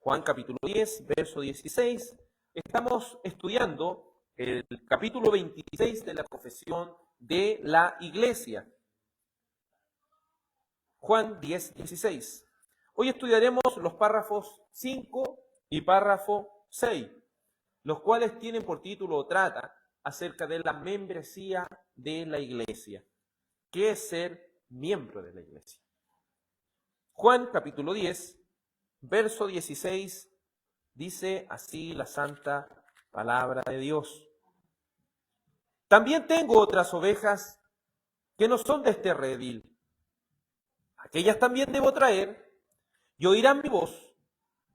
Juan capítulo 10, verso 16. Estamos estudiando el capítulo 26 de la confesión de la iglesia. Juan 10, 16. Hoy estudiaremos los párrafos 5 y párrafo 6, los cuales tienen por título o trata acerca de la membresía de la iglesia. ¿Qué es ser miembro de la iglesia? Juan capítulo 10, verso 16, dice así la santa palabra de Dios. También tengo otras ovejas que no son de este redil. Aquellas también debo traer, y oirán mi voz,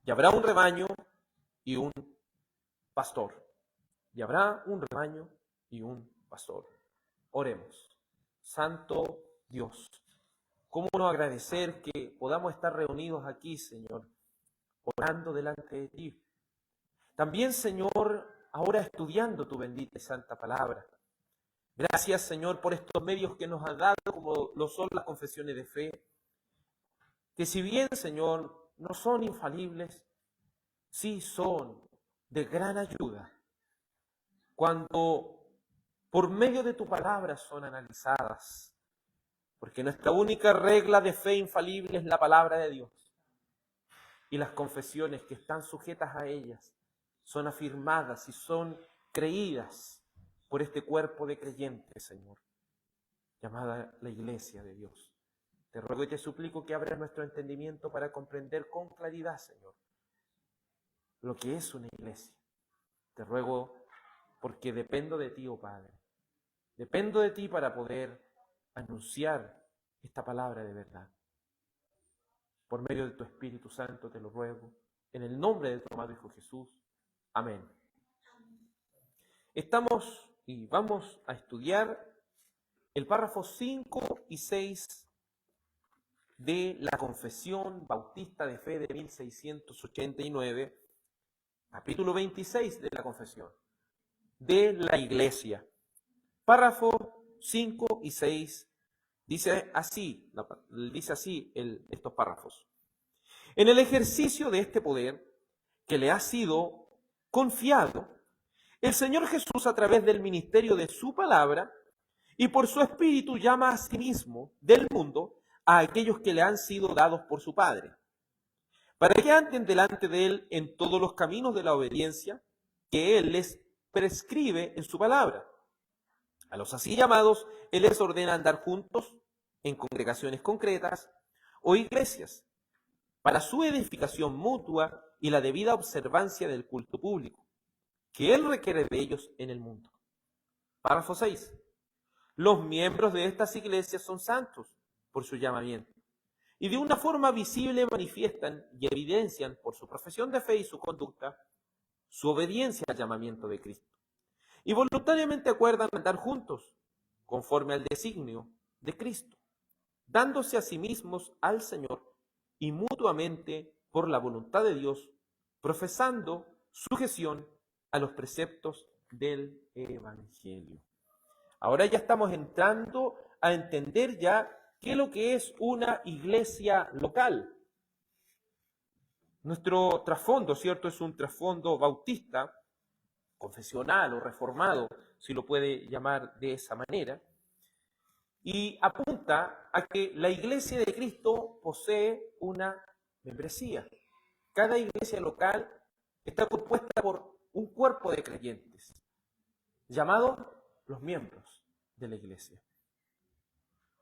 y habrá un rebaño y un pastor. Y habrá un rebaño y un pastor. Oremos. Santo Dios, ¿cómo no agradecer que podamos estar reunidos aquí, Señor, orando delante de ti? También, Señor, ahora estudiando tu bendita y santa palabra. Gracias, Señor, por estos medios que nos has dado, como lo son las confesiones de fe, que si bien, Señor, no son infalibles, sí son de gran ayuda cuando por medio de tu palabra son analizadas, porque nuestra única regla de fe infalible es la palabra de Dios, y las confesiones que están sujetas a ellas son afirmadas y son creídas por este cuerpo de creyentes, Señor, llamada la Iglesia de Dios. Te ruego y te suplico que abras nuestro entendimiento para comprender con claridad, Señor, lo que es una iglesia. Te ruego porque dependo de ti, oh Padre. Dependo de ti para poder anunciar esta palabra de verdad. Por medio de tu Espíritu Santo te lo ruego, en el nombre de tu amado Hijo Jesús. Amén. Estamos y vamos a estudiar el párrafo 5 y 6 de la Confesión Bautista de Fe de 1689, capítulo 26 de la Confesión de la Iglesia. Párrafo 5 y 6 dice así estos párrafos. En el ejercicio de este poder que le ha sido confiado, el Señor Jesús, a través del ministerio de su palabra y por su Espíritu, llama a sí mismo del mundo a aquellos que le han sido dados por su Padre, para que anden delante de Él en todos los caminos de la obediencia que Él les prescribe en su palabra. A los así llamados, Él les ordena andar juntos en congregaciones concretas o iglesias, para su edificación mutua y la debida observancia del culto público, que Él requiere de ellos en el mundo. Párrafo 6. Los miembros de estas iglesias son santos por su llamamiento, y de una forma visible manifiestan y evidencian por su profesión de fe y su conducta su obediencia al llamamiento de Cristo, y voluntariamente acuerdan andar juntos conforme al designio de Cristo, dándose a sí mismos al Señor y mutuamente por la voluntad de Dios, profesando sujeción a los preceptos del Evangelio. Ahora ya estamos entrando a entender ya qué es lo que es una iglesia local. Nuestro trasfondo, ¿cierto?, es un trasfondo bautista, confesional o reformado, si lo puede llamar de esa manera, y apunta a que la iglesia de Cristo posee una membresía. Cada iglesia local está compuesta por un cuerpo de creyentes, llamado los miembros de la iglesia.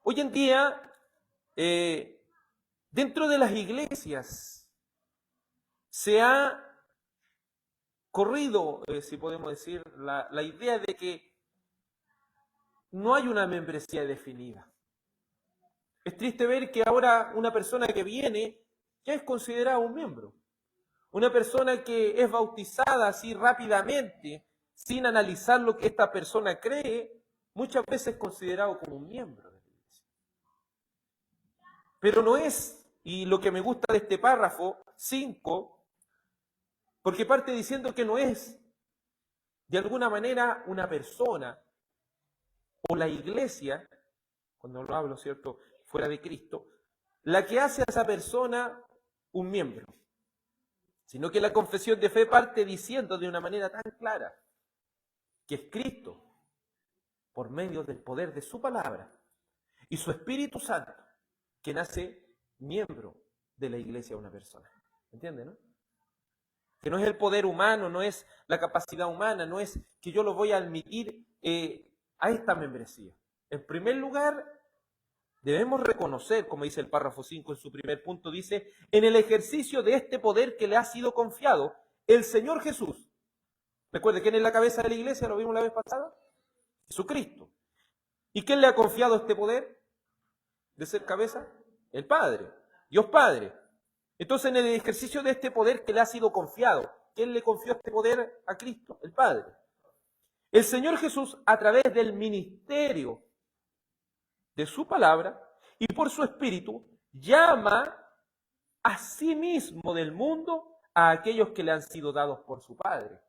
Hoy en día, dentro de las iglesias, se ha corrido, si podemos decir, la idea de que no hay una membresía definida. Es triste ver que ahora una persona que viene ya es considerada un miembro. Una persona que es bautizada así rápidamente, sin analizar lo que esta persona cree, muchas veces es considerado como un miembro de la iglesia. Pero no es, y lo que me gusta de este párrafo 5, porque parte diciendo que no es, de alguna manera, una persona o la iglesia, cuando lo hablo, ¿cierto?, fuera de Cristo, la que hace a esa persona un miembro, sino que la confesión de fe parte diciendo de una manera tan clara que es Cristo, por medio del poder de su palabra y su Espíritu Santo, quien hace miembro de la iglesia a una persona. ¿Entiende, no? Que no es el poder humano, no es la capacidad humana, no es que yo lo voy a admitir a esta membresía. En primer lugar, debemos reconocer, como dice el párrafo 5 en su primer punto, dice, en el ejercicio de este poder que le ha sido confiado, el Señor Jesús. Recuerde, ¿quién es la cabeza de la iglesia? ¿Lo vimos la vez pasada? Jesucristo. ¿Y quién le ha confiado este poder de ser cabeza? El Padre, Dios Padre. Entonces, en el ejercicio de este poder que le ha sido confiado, ¿quién le confió este poder a Cristo? El Padre. El Señor Jesús, a través del ministerio de su palabra y por su Espíritu, llama a sí mismo del mundo a aquellos que le han sido dados por su Padre.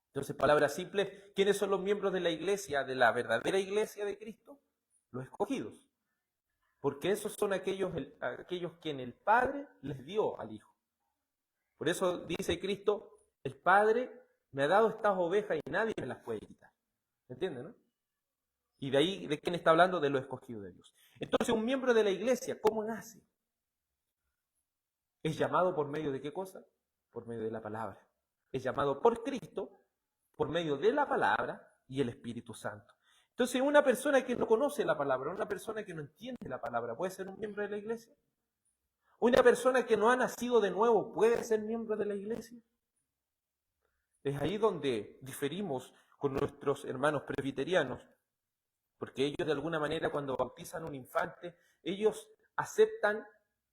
Entonces, palabras simples, ¿quiénes son los miembros de la iglesia, de la verdadera iglesia de Cristo? Los escogidos. Porque esos son aquellos que el Padre les dio al Hijo. Por eso dice Cristo, el Padre me ha dado estas ovejas y nadie me las puede quitar. ¿Entienden, no? Y de ahí, ¿de quién está hablando? De los escogidos de Dios. Entonces, un miembro de la iglesia, ¿cómo nace? Es llamado por medio de ¿qué cosa? Por medio de la palabra. Es llamado por Cristo por medio de la palabra y el Espíritu Santo. Entonces, una persona que no conoce la palabra, una persona que no entiende la palabra, ¿puede ser un miembro de la iglesia? Una persona que no ha nacido de nuevo, ¿puede ser miembro de la iglesia? Es ahí donde diferimos con nuestros hermanos presbiterianos, porque ellos de alguna manera cuando bautizan a un infante, ellos aceptan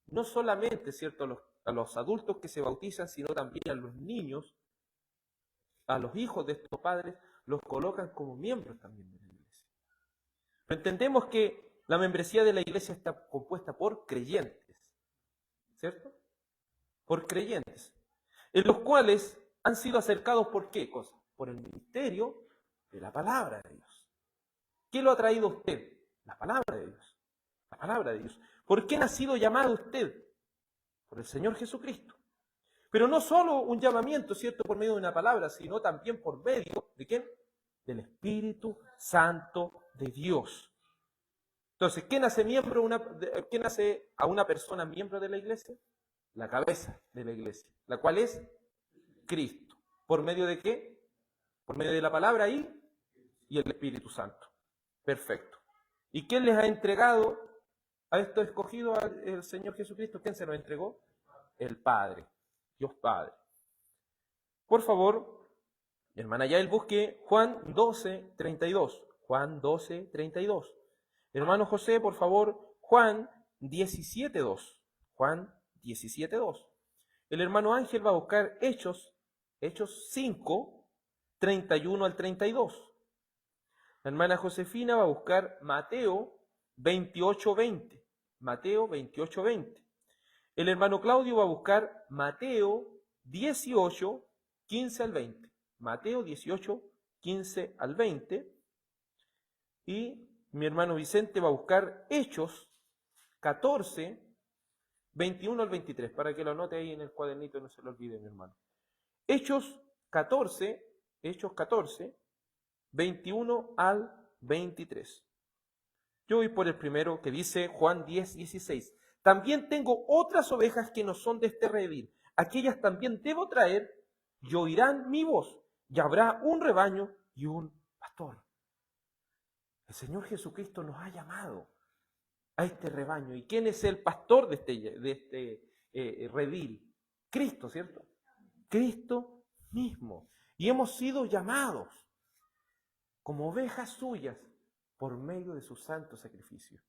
no solamente, ¿cierto?, a los adultos que se bautizan, sino también a los niños, a los hijos de estos padres, los colocan como miembros también de la iglesia. Pero entendemos que la membresía de la iglesia está compuesta por creyentes, ¿cierto? Por creyentes, en los cuales han sido acercados ¿por qué cosa? Por el ministerio de la palabra de Dios. ¿Qué lo ha traído a usted? La palabra de Dios. La palabra de Dios. ¿Por qué ha sido llamado usted? Por el Señor Jesucristo. Pero no solo un llamamiento, ¿cierto?, por medio de una palabra, sino también por medio, ¿de quién? Del Espíritu Santo de Dios. Entonces, ¿quién hace a una persona miembro de la iglesia? La cabeza de la iglesia, la cual es Cristo. ¿Por medio de qué? Por medio de la palabra y el Espíritu Santo. Perfecto. ¿Y quién les ha entregado a estos escogidos al Señor Jesucristo? ¿Quién se los entregó? El Padre. Dios Padre. Por favor, hermana Yael, busque Juan 12:32. Juan 12:32. Hermano José, por favor, Juan 17:2. Juan 17:2. El hermano Ángel va a buscar Hechos 5:31 al 32. La hermana Josefina va a buscar Mateo 28:20. Mateo 28:20. El hermano Claudio va a buscar Mateo 18:15 al 20. Mateo 18:15 al 20. Y mi hermano Vicente va a buscar Hechos 14:21 al 23. Para que lo anote ahí en el cuadernito y no se lo olvide, mi hermano. Hechos 14, 21 al 23. Yo voy por el primero que dice Juan 10:16. También tengo otras ovejas que no son de este redil. Aquellas también debo traer y oirán mi voz. Y habrá un rebaño y un pastor. El Señor Jesucristo nos ha llamado a este rebaño. ¿Y quién es el pastor de este redil? Cristo, ¿cierto? Cristo mismo. Y hemos sido llamados como ovejas suyas por medio de su santo sacrificio.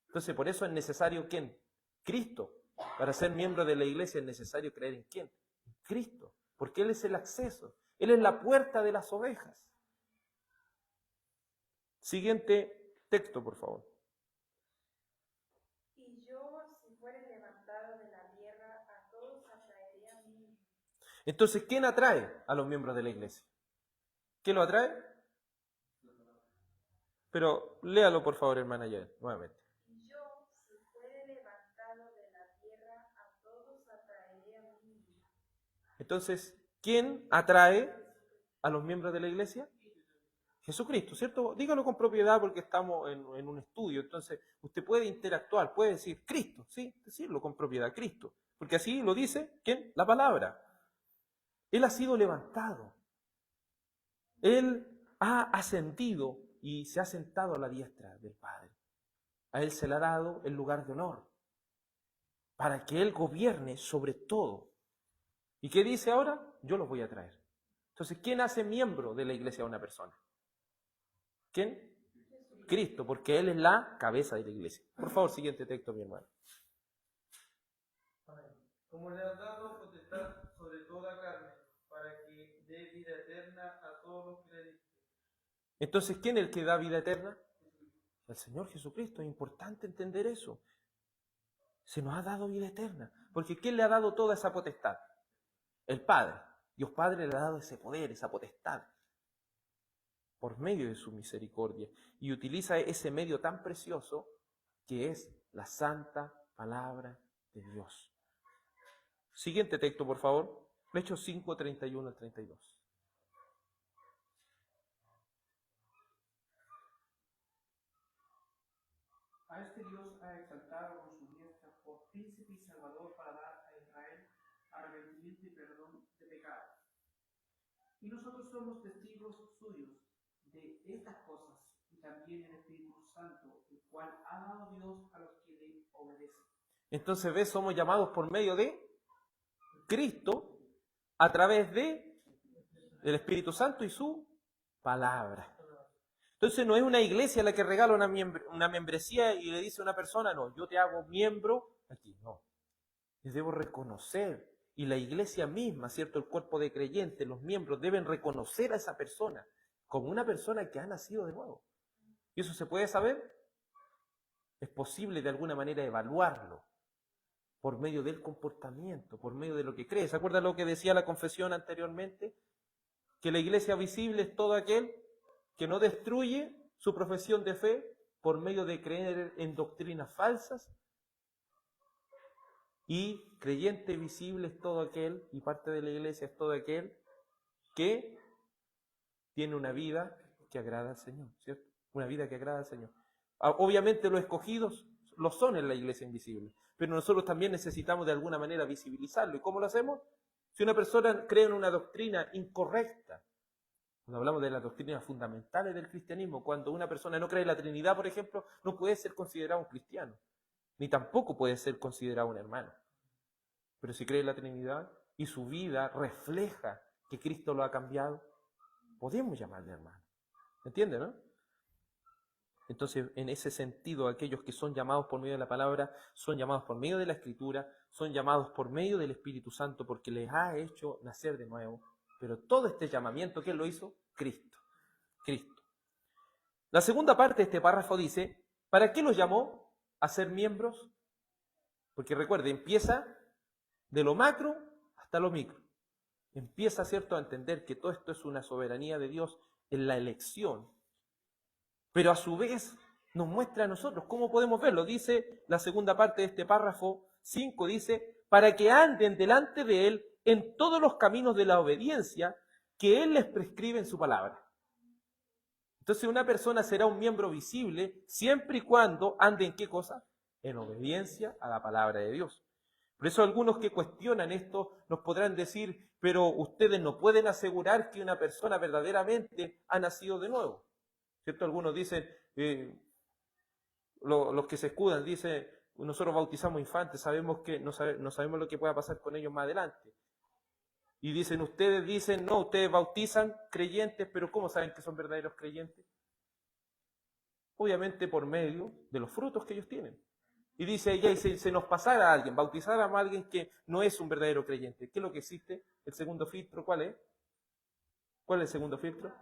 Entonces, por eso es necesario ¿quién? Cristo. Para ser miembro de la iglesia es necesario creer en ¿quién? En Cristo. Porque Él es el acceso. Él es la puerta de las ovejas. Siguiente texto, por favor. Y yo, si fuere levantado de la tierra, a todos atraeré a mí. Entonces, ¿quién atrae a los miembros de la iglesia? ¿Quién lo atrae? Pero léalo, por favor, hermana Yael, nuevamente. Y yo, si fuere levantado de la tierra, a todos atraeré a mí. Entonces, ¿quién atrae a los miembros de la iglesia? Jesucristo, ¿cierto? Dígalo con propiedad porque estamos en un estudio. Entonces, usted puede interactuar, puede decir Cristo, ¿sí? Decirlo con propiedad, Cristo. Porque así lo dice, ¿quién? La palabra. Él ha sido levantado. Él ha ascendido y se ha sentado a la diestra del Padre. A Él se le ha dado el lugar de honor para que Él gobierne sobre todo. ¿Y qué dice ahora? Yo los voy a traer. Entonces, ¿quién hace miembro de la iglesia a una persona? ¿Quién? Cristo, porque Él es la cabeza de la iglesia. Por favor, siguiente texto, mi hermano. Como le has dado potestad sobre toda carne, para que dé vida eterna a todos los que le diste. Entonces, ¿quién es el que da vida eterna? El Señor Jesucristo. Es importante entender eso. Se nos ha dado vida eterna. Porque ¿quién le ha dado toda esa potestad? El Padre. Dios Padre le ha dado ese poder, esa potestad, por medio de su misericordia. Y utiliza ese medio tan precioso que es la santa palabra de Dios. Siguiente texto, por favor. Hechos 5, 31 al 32. A este Dios ha exaltado con su diestra por príncipe y salvador para dar a Israel arrepentimiento y perdón de pecados. Y nosotros somos testigos suyos de estas cosas, y también el Espíritu Santo, el cual ha dado Dios a los que le obedecen. Entonces, ¿ves? Somos llamados por medio de Cristo a través de el Espíritu Santo y su palabra. Entonces no es una iglesia la que regala una membresía y le dice a una persona, no, yo te hago miembro aquí, no. Les debo reconocer, y la iglesia misma, ¿cierto? El cuerpo de creyentes, los miembros deben reconocer a esa persona como una persona que ha nacido de nuevo. ¿Y eso se puede saber? Es posible de alguna manera evaluarlo por medio del comportamiento, por medio de lo que cree. ¿Se acuerdan lo que decía la confesión anteriormente? Que la iglesia visible es todo aquel que no destruye su profesión de fe por medio de creer en doctrinas falsas, y creyente visible es todo aquel, y parte de la iglesia es todo aquel que tiene una vida que agrada al Señor, ¿cierto? Una vida que agrada al Señor. Obviamente los escogidos lo son en la iglesia invisible, pero nosotros también necesitamos de alguna manera visibilizarlo. ¿Y cómo lo hacemos? Si una persona cree en una doctrina incorrecta, cuando hablamos de las doctrinas fundamentales del cristianismo, cuando una persona no cree en la Trinidad, por ejemplo, no puede ser considerado un cristiano, ni tampoco puede ser considerado un hermano. Pero si cree en la Trinidad y su vida refleja que Cristo lo ha cambiado, podemos llamarle hermano. ¿Entiende, no? Entonces, en ese sentido, aquellos que son llamados por medio de la palabra, son llamados por medio de la Escritura, son llamados por medio del Espíritu Santo, porque les ha hecho nacer de nuevo. Pero todo este llamamiento, ¿quién lo hizo? Cristo. Cristo. La segunda parte de este párrafo dice, ¿para qué los llamó a ser miembros? Porque recuerde, empieza de lo macro hasta lo micro. Empieza, ¿cierto?, a entender que todo esto es una soberanía de Dios en la elección. Pero a su vez nos muestra a nosotros cómo podemos verlo. Dice la segunda parte de este párrafo 5, dice, para que anden delante de Él en todos los caminos de la obediencia que Él les prescribe en su palabra. Entonces una persona será un miembro visible siempre y cuando ande en qué cosa? En obediencia a la palabra de Dios. Por eso algunos que cuestionan esto nos podrán decir, pero ustedes no pueden asegurar que una persona verdaderamente ha nacido de nuevo. ¿Cierto? Algunos dicen, los que se escudan, dicen, nosotros bautizamos infantes, sabemos que no sabemos lo que pueda pasar con ellos más adelante. Y dicen, ustedes dicen, no, ustedes bautizan creyentes, pero ¿cómo saben que son verdaderos creyentes? Obviamente por medio de los frutos que ellos tienen. Y dice, ya, y se nos pasara a alguien, bautizáramos a alguien que no es un verdadero creyente. ¿Qué es lo que existe? El segundo filtro, ¿cuál es? ¿Cuál es el segundo filtro?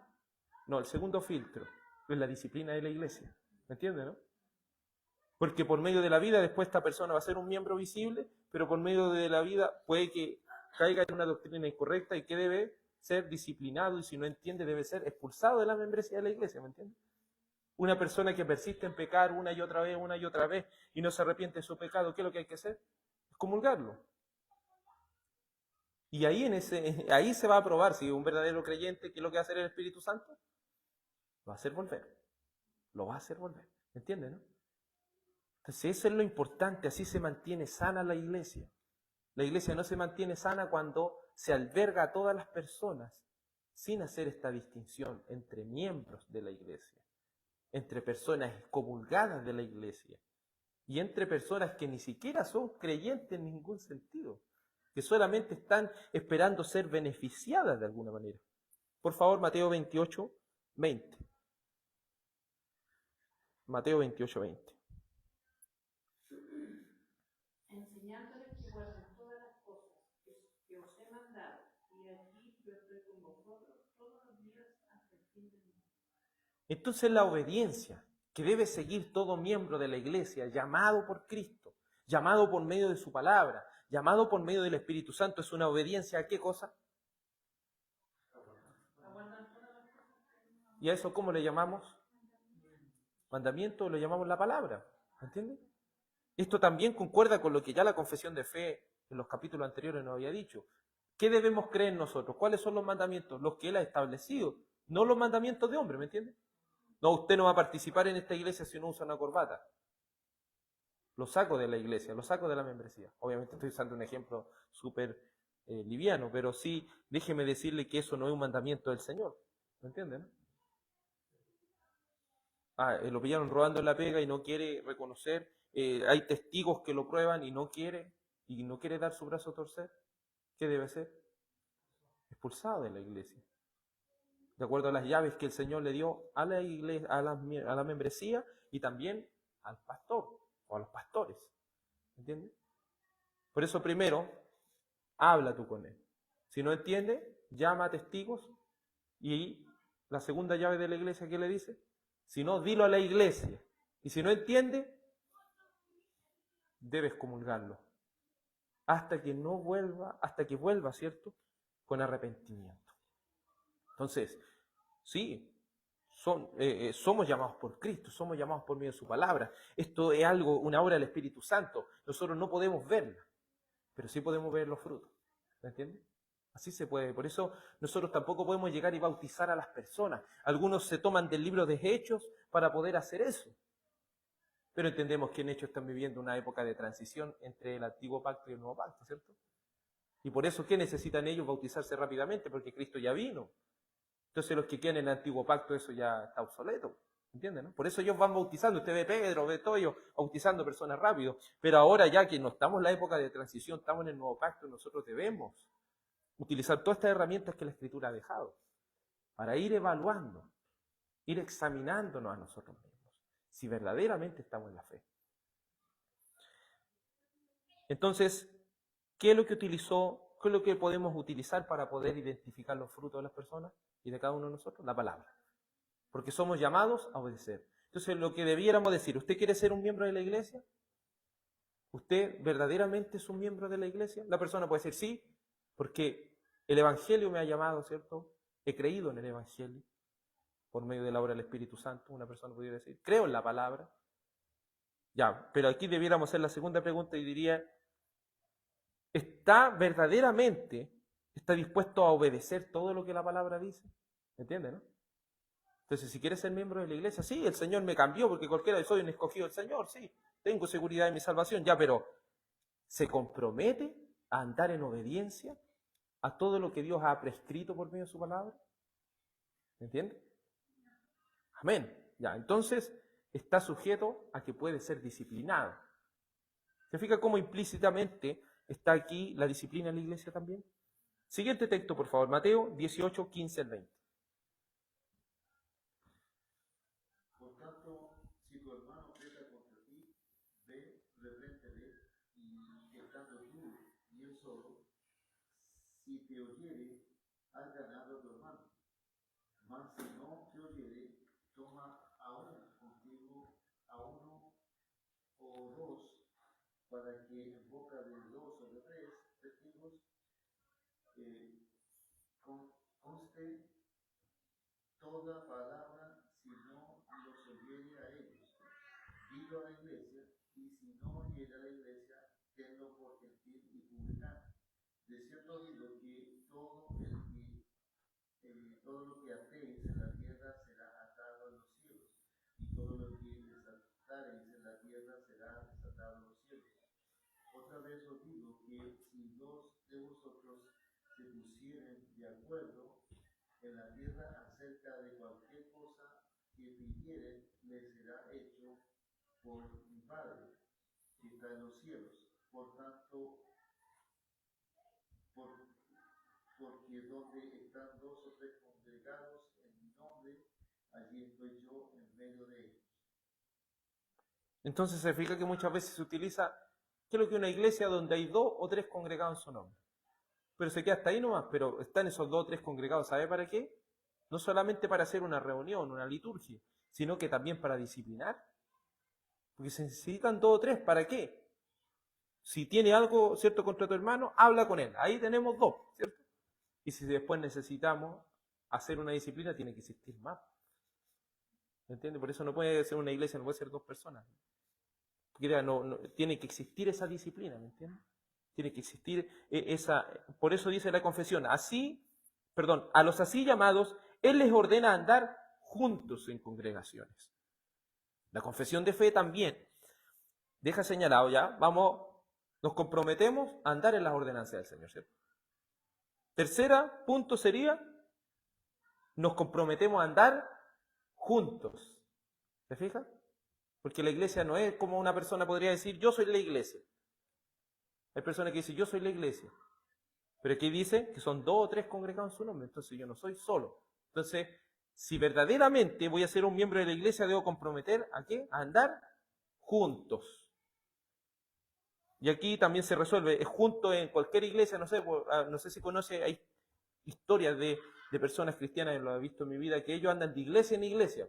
No, el segundo filtro es la disciplina de la iglesia. ¿Me entiende, no? Porque por medio de la vida después esta persona va a ser un miembro visible, pero por medio de la vida puede que caiga en una doctrina incorrecta y que debe ser disciplinado, y si no entiende debe ser expulsado de la membresía de la iglesia, ¿me entiende? Una persona que persiste en pecar una y otra vez, y no se arrepiente de su pecado, ¿qué es lo que hay que hacer? Excomulgarlo. Y ahí se va a probar si es un verdadero creyente. ¿Qué es lo que va a hacer el Espíritu Santo? Lo va a hacer volver. Lo va a hacer volver. ¿Me entienden, no? Entonces eso es lo importante. Así se mantiene sana la iglesia. La iglesia no se mantiene sana cuando se alberga a todas las personas sin hacer esta distinción entre miembros de la iglesia, entre personas excomulgadas de la iglesia y entre personas que ni siquiera son creyentes en ningún sentido, que solamente están esperando ser beneficiadas de alguna manera. Por favor, Mateo 28, 20. Mateo 28, 20. Enseñándoles que guarden todas las cosas que os he mandado, y aquí yo estoy con vosotros todos los días hasta el fin del mundo. Entonces la obediencia que debe seguir todo miembro de la iglesia, llamado por Cristo, llamado por medio de su palabra, llamado por medio del Espíritu Santo, es una obediencia ¿a qué cosa? ¿Y a eso cómo le llamamos? Mandamiento, lo llamamos la palabra. ¿Entienden? Esto también concuerda con lo que ya la confesión de fe en los capítulos anteriores nos había dicho. ¿Qué debemos creer nosotros? ¿Cuáles son los mandamientos? Los que Él ha establecido, no los mandamientos de hombre, ¿me entiende? No, usted no va a participar en esta iglesia si no usa una corbata. Lo saco de la iglesia, lo saco de la membresía. Obviamente estoy usando un ejemplo súper liviano, pero sí, déjeme decirle que eso no es un mandamiento del Señor. ¿Me entiende, no? Lo pillaron robando en la pega y no quiere reconocer. Hay testigos que lo prueban y no quiere dar su brazo a torcer. ¿Qué debe ser? Expulsado de la iglesia. De acuerdo a las llaves que el Señor le dio a la iglesia, a la membresía y también al pastor o a los pastores. ¿Entiendes? Por eso primero, habla tú con él. Si no entiende, llama a testigos y la segunda llave de la iglesia, ¿qué le dice? Si no, dilo a la iglesia. Y si no entiende, debes comulgarlo. Hasta que vuelva, ¿cierto? Con arrepentimiento. Entonces, sí, somos llamados por Cristo, somos llamados por medio de su palabra. Esto es una obra del Espíritu Santo. Nosotros no podemos verla, pero sí podemos ver los frutos. ¿Me entiendes? Así se puede. Por eso nosotros tampoco podemos llegar y bautizar a las personas. Algunos se toman del libro de Hechos para poder hacer eso. Pero entendemos que en Hechos están viviendo una época de transición entre el antiguo pacto y el nuevo pacto, ¿cierto? Y por eso, ¿qué necesitan ellos? Bautizarse rápidamente, porque Cristo ya vino. Entonces los que quedan en el antiguo pacto, eso ya está obsoleto. ¿Entienden? ¿No? Por eso ellos van bautizando. Usted ve Pedro, ve todo ellos bautizando personas rápido. Pero ahora ya que no estamos en la época de transición, estamos en el nuevo pacto, nosotros debemos utilizar todas estas herramientas que la Escritura ha dejado para ir evaluando, ir examinándonos a nosotros mismos, si verdaderamente estamos en la fe. Entonces, ¿qué es lo que utilizó? ¿Qué es lo que podemos utilizar para poder identificar los frutos de las personas y de cada uno de nosotros? La palabra. Porque somos llamados a obedecer. Entonces, lo que debiéramos decir, ¿usted quiere ser un miembro de la iglesia? ¿Usted verdaderamente es un miembro de la iglesia? La persona puede decir sí, porque el Evangelio me ha llamado, ¿cierto? He creído en el Evangelio por medio de la obra del Espíritu Santo. Una persona pudiera decir, creo en la palabra. Ya, pero aquí debiéramos hacer la segunda pregunta y diría, ¿está dispuesto a obedecer todo lo que la palabra dice? ¿Me entiende, no? Entonces, si quieres ser miembro de la iglesia, sí, el Señor me cambió porque cualquiera soy un escogido del Señor, sí, tengo seguridad en mi salvación, ya, pero ¿se compromete a andar en obediencia a todo lo que Dios ha prescrito por medio de su palabra? ¿Me entiende? Amén. Ya, entonces está sujeto a que puede ser disciplinado. ¿Se fija cómo implícitamente está aquí la disciplina en la iglesia también? Siguiente texto, por favor, Mateo 18, 15 al 20. Por tanto, si tu hermano peca contra ti, ve, repréndele, y estando tú y él solo, si te oyere, has ganado a tu hermano. Mas si no te oyere, toma aún contigo a uno o dos, para que en boca de dos o de tres testigos conste toda palabra, si no los oyere a ellos. Dilo a la iglesia, y si no oyere a la iglesia, tenlo por gentil y publicano. De cierto digo que todo lo que atéis en la tierra será atado en los cielos, y todo lo que desatareis en la tierra será desatado en los cielos. Otra vez os digo que si dos de vosotros se pusieren de acuerdo en la tierra acerca de cualquier cosa que pidieren, les será hecho por mi Padre que está en los cielos. Por tanto, porque donde están dos o tres congregados en mi nombre, allí estoy yo en medio de ellos. Entonces se fija que muchas veces se utiliza, ¿qué es lo que una iglesia donde hay 2 o 3 congregados en su nombre? Pero se queda hasta ahí nomás, pero están esos 2 o 3 congregados, ¿sabe para qué? No solamente para hacer una reunión, una liturgia, sino que también para disciplinar. Porque se necesitan 2 o 3, ¿para qué? Si tiene algo, ¿cierto?, contra tu hermano, habla con él. Ahí tenemos 2, ¿cierto? Y si después necesitamos hacer una disciplina, tiene que existir más. ¿Me entiendes? Por eso no puede ser una iglesia, no puede ser 2 personas. Porque tiene que existir esa disciplina, ¿me entiendes? Tiene que existir esa... Por eso dice la confesión, a los así llamados, Él les ordena andar juntos en congregaciones. La confesión de fe también deja señalado ya, nos comprometemos a andar en las ordenanzas del Señor, ¿cierto? Tercera punto sería, nos comprometemos a andar juntos. ¿Se fija? Porque la iglesia no es como una persona podría decir, yo soy la iglesia. Hay personas que dicen, yo soy la iglesia. Pero aquí dice que son 2 o 3 congregados en su nombre, entonces yo no soy solo. Entonces, si verdaderamente voy a ser un miembro de la iglesia, debo comprometer ¿a qué? A andar juntos. Y aquí también se resuelve, es junto en cualquier iglesia, no sé si conoce, hay historias de personas cristianas, lo he visto en mi vida, que ellos andan de iglesia en iglesia.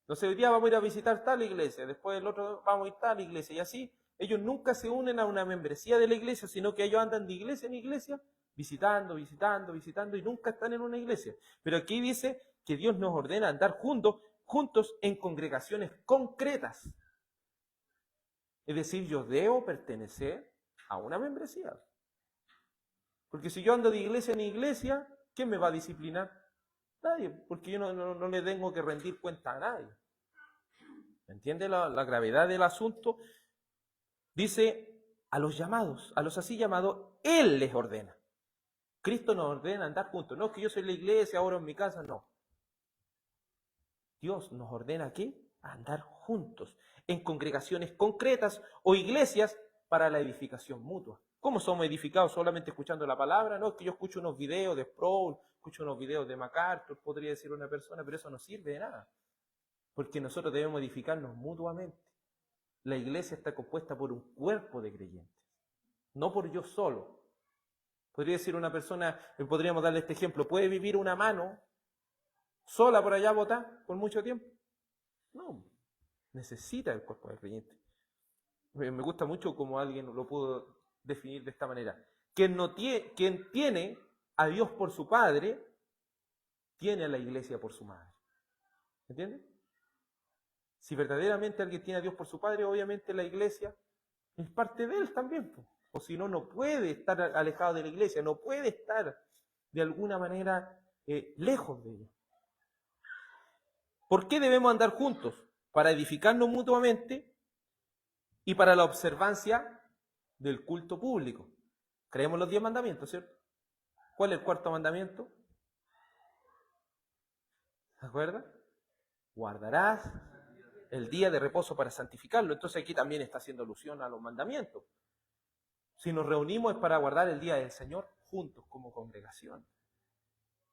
Entonces hoy día vamos a ir a visitar tal iglesia, después el otro vamos a ir a tal iglesia, y así ellos nunca se unen a una membresía de la iglesia, sino que ellos andan de iglesia en iglesia, visitando, y nunca están en una iglesia. Pero aquí dice que Dios nos ordena andar juntos en congregaciones concretas. Es decir, yo debo pertenecer a una membresía. Porque si yo ando de iglesia en iglesia, ¿quién me va a disciplinar? Nadie, porque yo no le tengo que rendir cuenta a nadie. ¿Me entiende la gravedad del asunto? Dice, a los llamados, a los así llamados, Él les ordena. Cristo nos ordena andar juntos. No es que yo soy la iglesia, ahora en mi casa, no. Dios nos ordena aquí a andar juntos en congregaciones concretas o iglesias para la edificación mutua. ¿Cómo somos edificados? ¿Solamente escuchando la palabra? No, es que yo escucho unos videos de Sproul, escucho unos videos de MacArthur, podría decir una persona, pero eso no sirve de nada. Porque nosotros debemos edificarnos mutuamente. La iglesia está compuesta por un cuerpo de creyentes, no por yo solo. Podría decir una persona, podríamos darle este ejemplo, ¿puede vivir una mano sola por allá botada por mucho tiempo? No, necesita el cuerpo de creyentes. Me gusta mucho como alguien lo pudo definir de esta manera. Quien tiene a Dios por su padre, tiene a la iglesia por su madre. ¿Entiendes? Si verdaderamente alguien tiene a Dios por su padre, obviamente la iglesia es parte de él también. O si no, no puede estar alejado de la iglesia, no puede estar de alguna manera lejos de ella. ¿Por qué debemos andar juntos? Para edificarnos mutuamente y para la observancia del culto público. Creemos los 10 mandamientos, ¿cierto? ¿Cuál es el 4º mandamiento? ¿Se acuerdan? Guardarás el día de reposo para santificarlo. Entonces aquí también está haciendo alusión a los mandamientos. Si nos reunimos es para guardar el día del Señor juntos como congregación.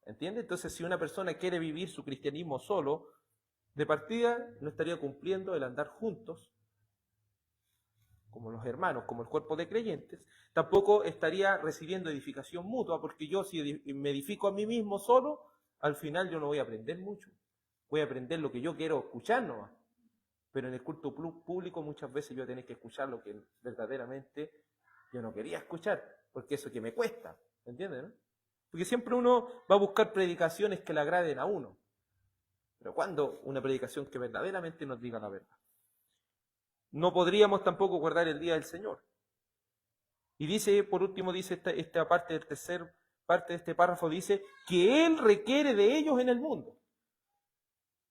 ¿Entiende? Entonces si una persona quiere vivir su cristianismo solo, de partida no estaría cumpliendo el andar juntos, como los hermanos, como el cuerpo de creyentes. Tampoco estaría recibiendo edificación mutua, porque yo si me edifico a mí mismo solo, al final yo no voy a aprender mucho. Voy a aprender lo que yo quiero escuchar nomás. Pero en el culto público muchas veces yo voy a tener que escuchar lo que verdaderamente yo no quería escuchar, porque eso que me cuesta, ¿me entiendes? ¿No? Porque siempre uno va a buscar predicaciones que le agraden a uno. Pero ¿cuándo una predicación que verdaderamente nos diga la verdad? No podríamos tampoco guardar el día del Señor. Y dice, por último, dice esta parte del tercer parte de este párrafo, dice que Él requiere de ellos en el mundo.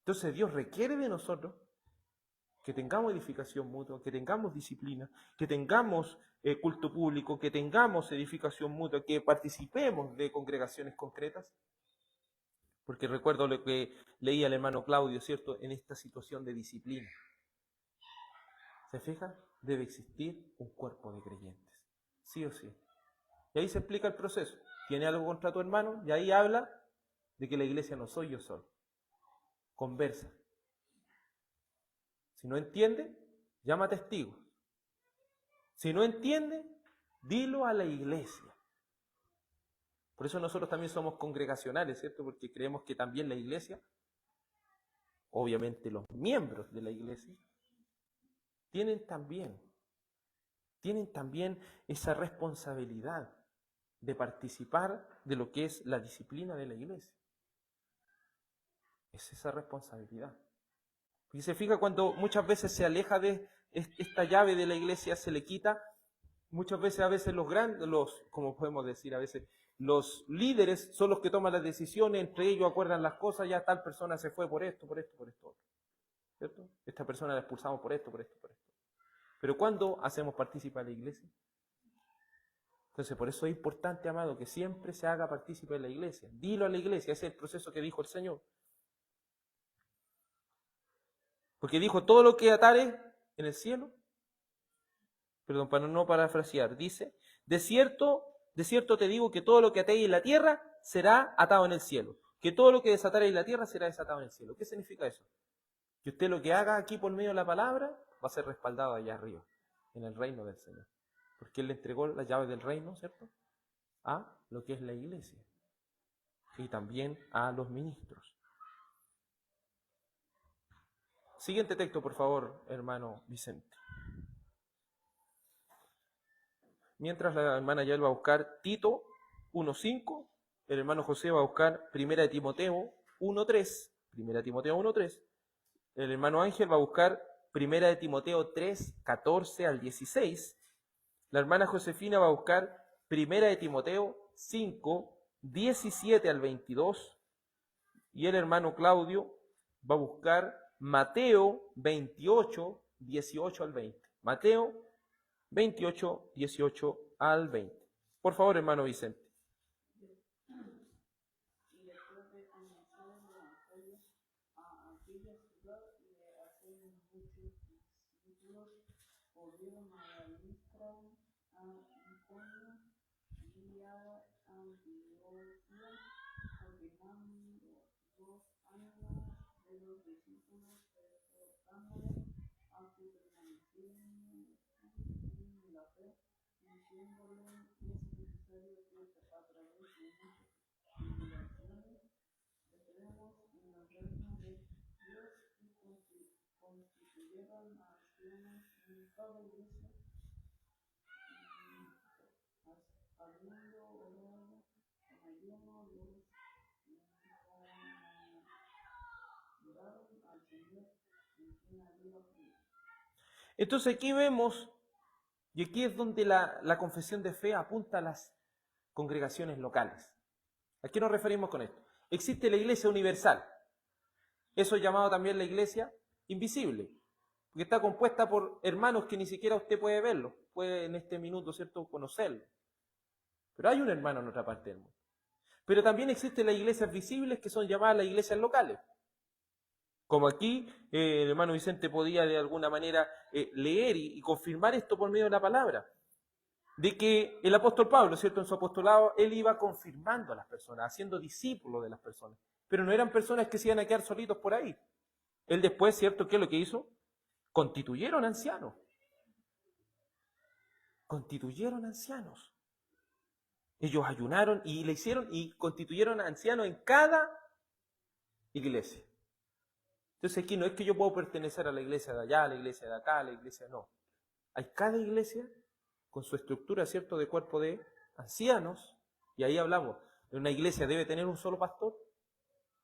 Entonces Dios requiere de nosotros que tengamos edificación mutua, que tengamos disciplina, que tengamos culto público, que tengamos edificación mutua, que participemos de congregaciones concretas. Porque recuerdo lo que leía el hermano Claudio, ¿cierto?, en esta situación de disciplina. ¿Se fijan? Debe existir un cuerpo de creyentes, sí o sí. Y ahí se explica el proceso. ¿Tiene algo contra tu hermano? Y ahí habla de que la iglesia no soy yo solo. Conversa. Si no entiende, llama a testigos. Si no entiende, dilo a la iglesia. Por eso nosotros también somos congregacionales, ¿cierto? Porque creemos que también la iglesia, obviamente los miembros de la iglesia, tienen también esa responsabilidad de participar de lo que es la disciplina de la iglesia. Es esa responsabilidad. Y se fija cuando muchas veces se aleja de esta llave de la iglesia, se le quita, muchas veces a veces como podemos decir, a veces los líderes son los que toman las decisiones, entre ellos acuerdan las cosas, ya tal persona se fue por esto, otro. ¿Cierto? Esta persona la expulsamos por esto. Pero ¿cuándo hacemos partícipe a la iglesia? Entonces, por eso es importante, amado, que siempre se haga partícipe de la iglesia. Dilo a la iglesia, ese es el proceso que dijo el Señor. Porque dijo, todo lo que atare en el cielo, perdón, para no parafrasear, dice, de cierto te digo que todo lo que atéis en la tierra será atado en el cielo. Que todo lo que desataréis en la tierra será desatado en el cielo. ¿Qué significa eso? Que usted lo que haga aquí por medio de la palabra va a ser respaldado allá arriba, en el reino del Señor. Porque Él le entregó las llaves del reino, ¿cierto?, a lo que es la iglesia. Y también a los ministros. Siguiente texto, por favor, hermano Vicente. Mientras la hermana Yael va a buscar Tito 1.5, el hermano José va a buscar 1 Timoteo 1.3, 1 Timoteo 1.3, el hermano Ángel va a buscar 1 Timoteo 3.14 al 16, la hermana Josefina va a buscar 1 Timoteo 5.17 al 22, y el hermano Claudio va a buscar Mateo 28.18 al 20. Mateo 28.18 al 20. Por favor, hermano Vicente. Y después de anunciar el evangelio a aquella ciudad y de hacer muchos discípulos, volvieron a Listra, a Iconio y a Antioquía, ordenando 2 años de los discípulos, exhortándoles a que permanecieran en la fe, diciéndole es necesario que a través de muchas tribulaciones entremos en el reino de Dios, y constituyeron a ancianos en toda iglesia, habiendo orado con ayuno los encomendaron al Señor en quien había creído. Entonces aquí vemos, y aquí es donde la confesión de fe apunta a las congregaciones locales. ¿A qué nos referimos con esto? Existe la iglesia universal. Eso es llamado también la iglesia invisible, porque está compuesta por hermanos que ni siquiera usted puede verlos, puede en este minuto, ¿cierto?, conocerlos. Pero hay un hermano en otra parte del mundo. Pero también existen las iglesias visibles que son llamadas las iglesias locales. Como aquí el hermano Vicente podía de alguna manera leer y confirmar esto por medio de la palabra. De que el apóstol Pablo, ¿cierto?, en su apostolado, él iba confirmando a las personas, haciendo discípulos de las personas. Pero no eran personas que se iban a quedar solitos por ahí. Él después, ¿cierto?, ¿qué es lo que hizo? Constituyeron ancianos. Constituyeron ancianos. Ellos ayunaron y le hicieron y constituyeron ancianos en cada iglesia. Entonces aquí no es que yo puedo pertenecer a la iglesia de allá, a la iglesia de acá, a la iglesia no. Hay cada iglesia con su estructura, ¿cierto?, de cuerpo de ancianos, y ahí hablamos, ¿una iglesia debe tener un solo pastor?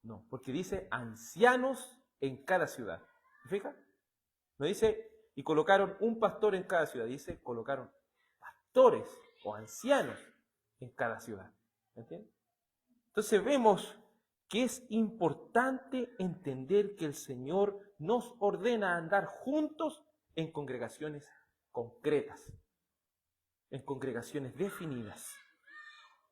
No, porque dice ancianos en cada ciudad. ¿Se fija? No dice, y colocaron un pastor en cada ciudad, dice, colocaron pastores o ancianos en cada ciudad. ¿Me entiendes? Entonces vemos que es importante entender que el Señor nos ordena andar juntos en congregaciones concretas, en congregaciones definidas,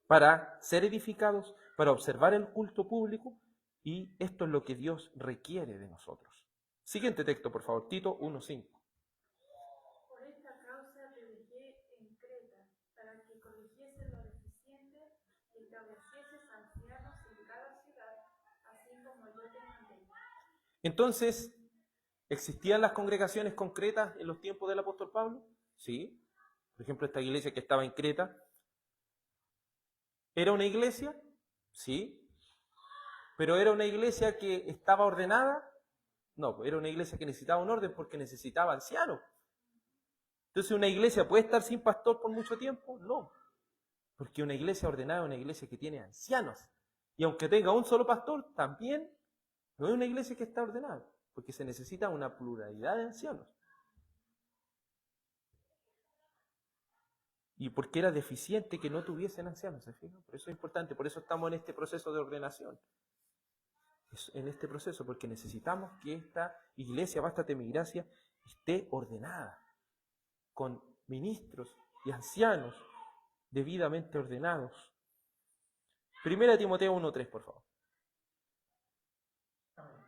para ser edificados, para observar el culto público, y esto es lo que Dios requiere de nosotros. Siguiente texto, por favor, Tito 1:5. Por esta causa te dejé en Creta, para que corrigieses lo deficiente y establecieses ancianos en cada ciudad, así como yo te mandé. Entonces, ¿existían las congregaciones concretas en los tiempos del apóstol Pablo? Sí. Por ejemplo, esta iglesia que estaba en Creta, ¿era una iglesia? Sí. ¿Pero era una iglesia que estaba ordenada? No, era una iglesia que necesitaba un orden porque necesitaba ancianos. Entonces, ¿una iglesia puede estar sin pastor por mucho tiempo? No. Porque una iglesia ordenada es una iglesia que tiene ancianos. Y aunque tenga un solo pastor, también no es una iglesia que está ordenada, porque se necesita una pluralidad de ancianos. Y porque era deficiente que no tuviesen ancianos, ¿se fijan? Por eso es importante, por eso estamos en este proceso de ordenación. En este proceso, porque necesitamos que esta iglesia, Bástate Mi Gracia, esté ordenada, con ministros y ancianos debidamente ordenados. 1 Timoteo 1:3, por favor. Amén.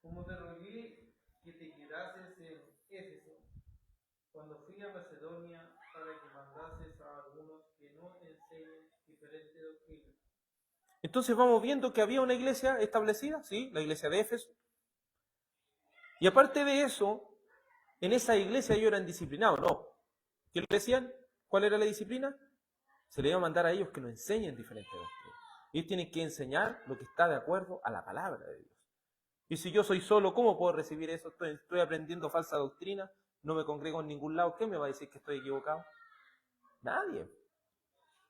Como te rogué que te quedases en Éfeso, cuando fui a Macedonia, para que mandases a algunos que no enseñen diferente doctrina. Entonces vamos viendo que había una iglesia establecida, ¿sí? La iglesia de Éfeso. Y aparte de eso, en esa iglesia ellos eran disciplinados, ¿no? ¿Qué les decían? ¿Cuál era la disciplina? Se le iba a mandar a ellos que nos enseñen diferentes doctrinas. Ellos tienen que enseñar lo que está de acuerdo a la palabra de Dios. Y si yo soy solo, ¿cómo puedo recibir eso? Estoy aprendiendo falsa doctrina, no me congrego en ningún lado. ¿Quién me va a decir que estoy equivocado? Nadie.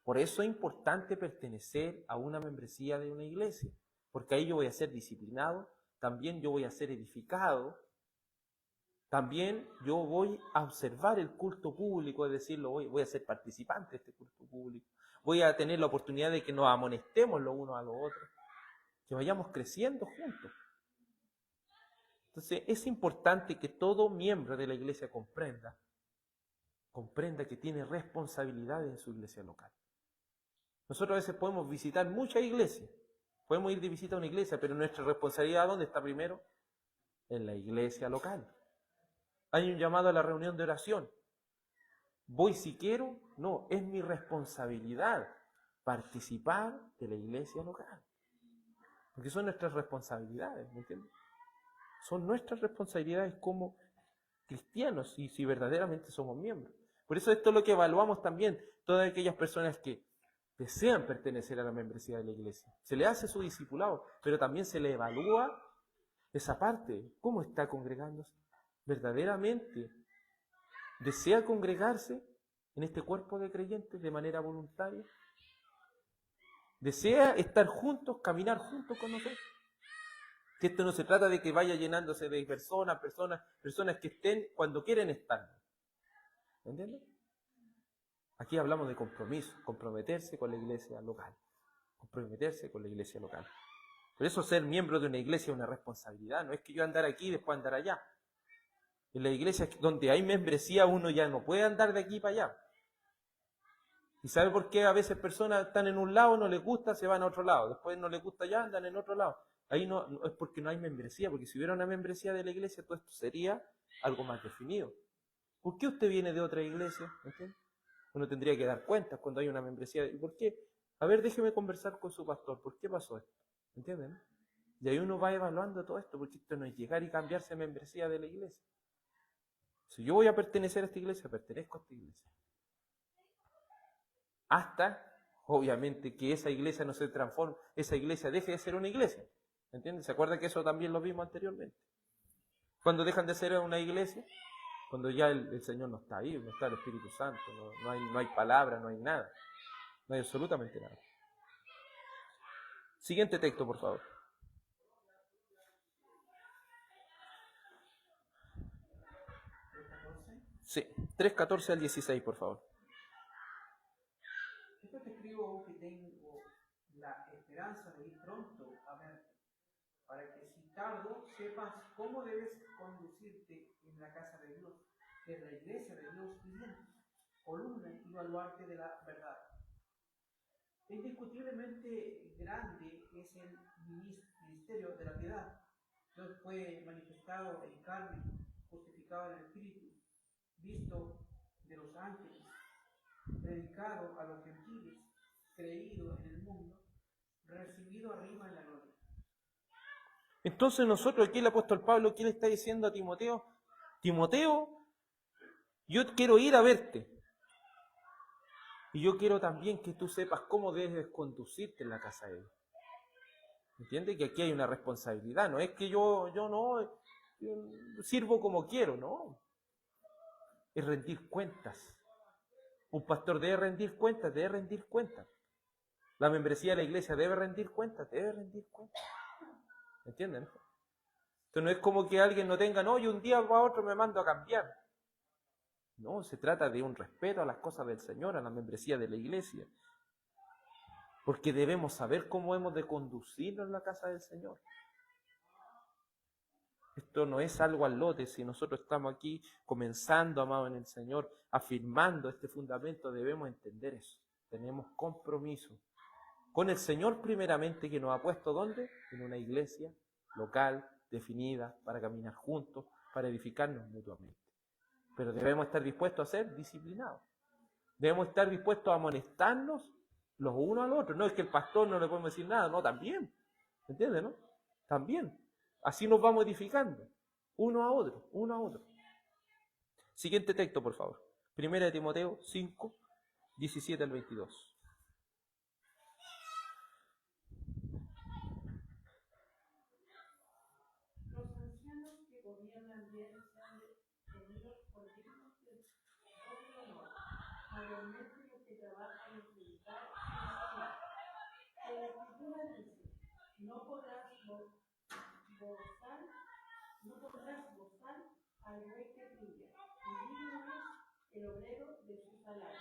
Por eso es importante pertenecer a una membresía de una iglesia, porque ahí yo voy a ser disciplinado, también yo voy a ser edificado, también yo voy a observar el culto público, es decir, voy a ser participante de este culto público, voy a tener la oportunidad de que nos amonestemos los unos a los otros, que vayamos creciendo juntos. Entonces es importante que todo miembro de la iglesia comprenda que tiene responsabilidades en su iglesia local. Nosotros a veces podemos visitar muchas iglesias, podemos ir de visita a una iglesia, pero nuestra responsabilidad, ¿dónde está primero? En la iglesia local. Hay un llamado a la reunión de oración. ¿Voy si quiero? No, es mi responsabilidad participar de la iglesia local. Porque son nuestras responsabilidades, ¿me entiendes? Son nuestras responsabilidades como cristianos y si verdaderamente somos miembros. Por eso esto es lo que evaluamos también, todas aquellas personas que desean pertenecer a la membresía de la iglesia. Se le hace su discipulado, pero también se le evalúa esa parte, cómo está congregándose. ¿Verdaderamente desea congregarse en este cuerpo de creyentes de manera voluntaria? ¿Desea estar juntos, caminar juntos con nosotros? Que esto no se trata de que vaya llenándose de personas que estén cuando quieren estar. ¿Me entiendes? Aquí hablamos de compromiso, comprometerse con la iglesia local. Comprometerse con la iglesia local. Por eso ser miembro de una iglesia es una responsabilidad. No es que yo andar aquí y después andar allá. En la iglesia donde hay membresía uno ya no puede andar de aquí para allá. ¿Y sabe por qué a veces personas están en un lado, no les gusta, se van a otro lado? Después no les gusta allá, andan en otro lado. Ahí no es porque no hay membresía, porque si hubiera una membresía de la iglesia, todo esto sería algo más definido. ¿Por qué usted viene de otra iglesia? ¿Entiende? Uno tendría que dar cuentas cuando hay una membresía. ¿Y por qué? A ver, déjeme conversar con su pastor. ¿Por qué pasó esto? ¿Entienden? Y ahí uno va evaluando todo esto, porque esto no es llegar y cambiarse de membresía de la iglesia. Si yo voy a pertenecer a esta iglesia, pertenezco a esta iglesia. Hasta, obviamente, que esa iglesia no se transforme, esa iglesia deje de ser una iglesia. ¿Entienden? ¿Se acuerdan que eso también lo vimos anteriormente? Cuando dejan de ser una iglesia, cuando ya el Señor no está ahí, no está el Espíritu Santo, no hay palabra, no hay nada. No hay absolutamente nada. Siguiente texto, por favor. Sí, 3:14 al 16, por favor. Esto te escribo que tengo la esperanza de ir pronto a verte, para que si tardo sepas cómo debes conducirte en la casa de Dios, que es la iglesia de Dios viviente, columna y baluarte de la verdad. Indiscutiblemente grande es el ministerio de la piedad. Dios fue manifestado en carne, justificado en el Espíritu, visto de los ángeles, predicado a los gentiles, creído en el mundo, recibido arriba en la gloria. Entonces nosotros aquí el apóstol Pablo, ¿qué le está diciendo a Timoteo? Timoteo, yo quiero ir a verte. Y yo quiero también que tú sepas cómo debes conducirte en la casa de Dios. ¿Entiendes? Que aquí hay una responsabilidad. No es que yo sirvo como quiero, no. Es rendir cuentas. Un pastor debe rendir cuentas. La membresía de la iglesia debe rendir cuentas. ¿Entienden? Entonces no es como que alguien no tenga, no, y un día para otro me mando a cambiar. No, se trata de un respeto a las cosas del Señor, a la membresía de la iglesia. Porque debemos saber cómo hemos de conducirnos en la casa del Señor. Esto no es algo al lote. Si nosotros estamos aquí comenzando, amados en el Señor, afirmando este fundamento, debemos entender eso. Tenemos compromiso con el Señor primeramente, que nos ha puesto ¿dónde? En una iglesia local, definida, para caminar juntos, para edificarnos mutuamente. Pero debemos estar dispuestos a ser disciplinados. Debemos estar dispuestos a amonestarnos los unos al otro. No es que el pastor no le podemos decir nada, no, también. ¿Entiendes, no? También. Así nos vamos edificando, uno a otro. Siguiente texto, por favor. 1 Timoteo 5, 17 al 22. Los ancianos que gobiernan bien sean tenidos por dignos de todo honor, mayormente los que trabajan en predicar y enseñar. En la Escritura dice, no podrás gozar al rey que brilla, y digno es el obrero de su salario.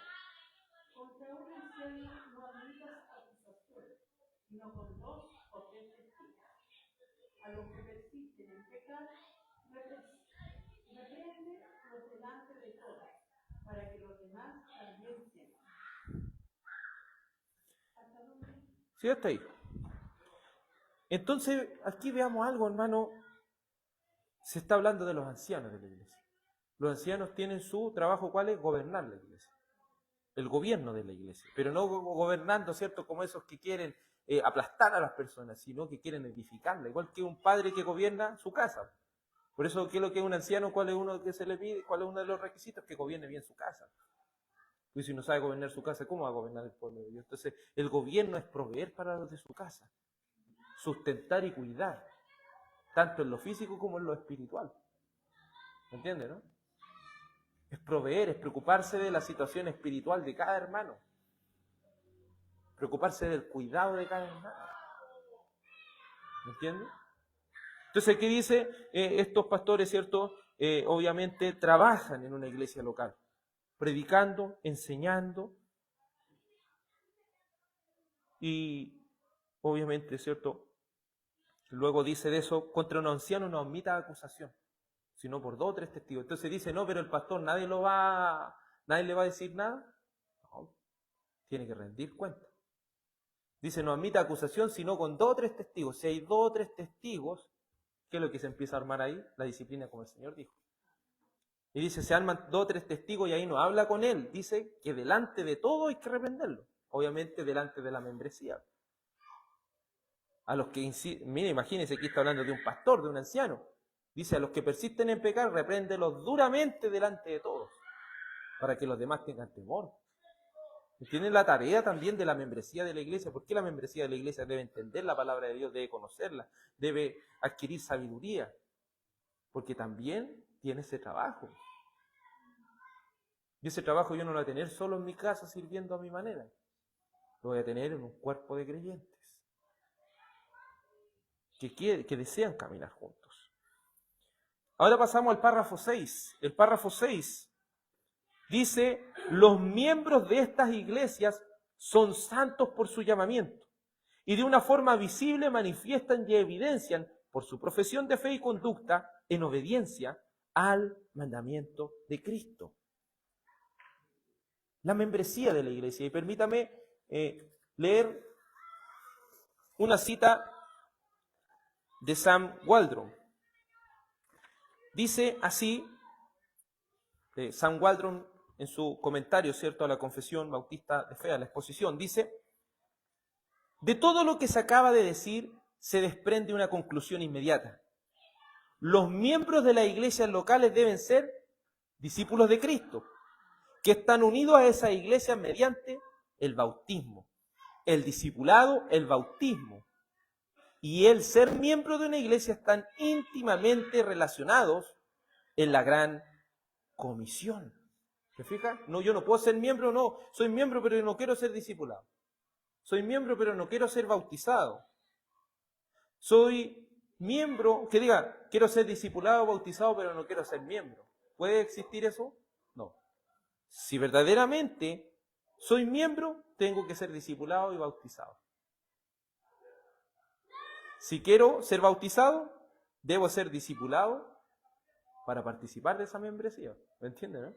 Contra un anciano no admitas acusación, sino con 2 o 3 testigos. A los que persisten en pecar, repréndelos delante de todos, para que los demás también sepan. ¿Hasta dónde? Sí, hasta ahí. Entonces, aquí veamos algo, hermano. Se está hablando de los ancianos de la iglesia. Los ancianos tienen su trabajo, ¿cuál es? Gobernar la iglesia. El gobierno de la iglesia. Pero no gobernando, ¿cierto? Como esos que quieren aplastar a las personas, sino que quieren edificarla. Igual que un padre que gobierna su casa. Por eso, ¿qué es lo que es un anciano? ¿Cuál es uno que se le pide? ¿Cuál es uno de los requisitos? Que gobierne bien su casa. Y si no sabe gobernar su casa, ¿cómo va a gobernar el pueblo de Dios? Entonces, el gobierno es proveer para los de su casa. Sustentar y cuidar. Tanto en lo físico como en lo espiritual. ¿Me entiende, no? Es proveer, es preocuparse de la situación espiritual de cada hermano. Preocuparse del cuidado de cada hermano. ¿Me entiende? Entonces, ¿qué dice? Estos pastores, ¿cierto? Obviamente trabajan en una iglesia local. Predicando, enseñando. Y obviamente, ¿cierto? Luego dice de eso, contra un anciano no admita acusación, sino por 2 o 3 testigos. Entonces dice, no, pero el pastor nadie le va a decir nada. No, tiene que rendir cuenta. Dice, no admita acusación, sino con 2 o 3 testigos. Si hay 2 o 3 testigos, ¿qué es lo que se empieza a armar ahí? La disciplina, como el Señor dijo. Y dice, se arman 2 o 3 testigos y ahí no habla con él. Dice que delante de todo hay que reprenderlo. Obviamente delante de la membresía. A los que, mire, imagínense que está hablando de un pastor, de un anciano. Dice, a los que persisten en pecar, repréndelos duramente delante de todos, para que los demás tengan temor. Tienen la tarea también de la membresía de la iglesia. ¿Por qué la membresía de la iglesia debe entender la palabra de Dios, debe conocerla, debe adquirir sabiduría? Porque también tiene ese trabajo. Y ese trabajo yo no lo voy a tener solo en mi casa sirviendo a mi manera. Lo voy a tener en un cuerpo de creyentes que desean caminar juntos. Ahora pasamos al párrafo 6. El párrafo 6 dice, los miembros de estas iglesias son santos por su llamamiento y de una forma visible manifiestan y evidencian por su profesión de fe y conducta en obediencia al mandamiento de Cristo. La membresía de la iglesia. Y permítame leer una cita de Sam Waldron. Dice así, Sam Waldron en su comentario, ¿cierto?, a la Confesión Bautista de Fe, a la exposición, dice: de todo lo que se acaba de decir se desprende una conclusión inmediata. Los miembros de las iglesias locales deben ser discípulos de Cristo, que están unidos a esa iglesia mediante el bautismo, el discipulado, el bautismo. Y el ser miembro de una iglesia están íntimamente relacionados en la gran comisión. ¿Te fijas? No, yo no puedo ser miembro, no. Soy miembro, pero no quiero ser discipulado. Soy miembro, pero no quiero ser bautizado. Soy miembro, que diga, quiero ser discipulado, bautizado, pero no quiero ser miembro. ¿Puede existir eso? No. Si verdaderamente soy miembro, tengo que ser discipulado y bautizado. Si quiero ser bautizado, debo ser discipulado para participar de esa membresía. ¿Me entienden, no?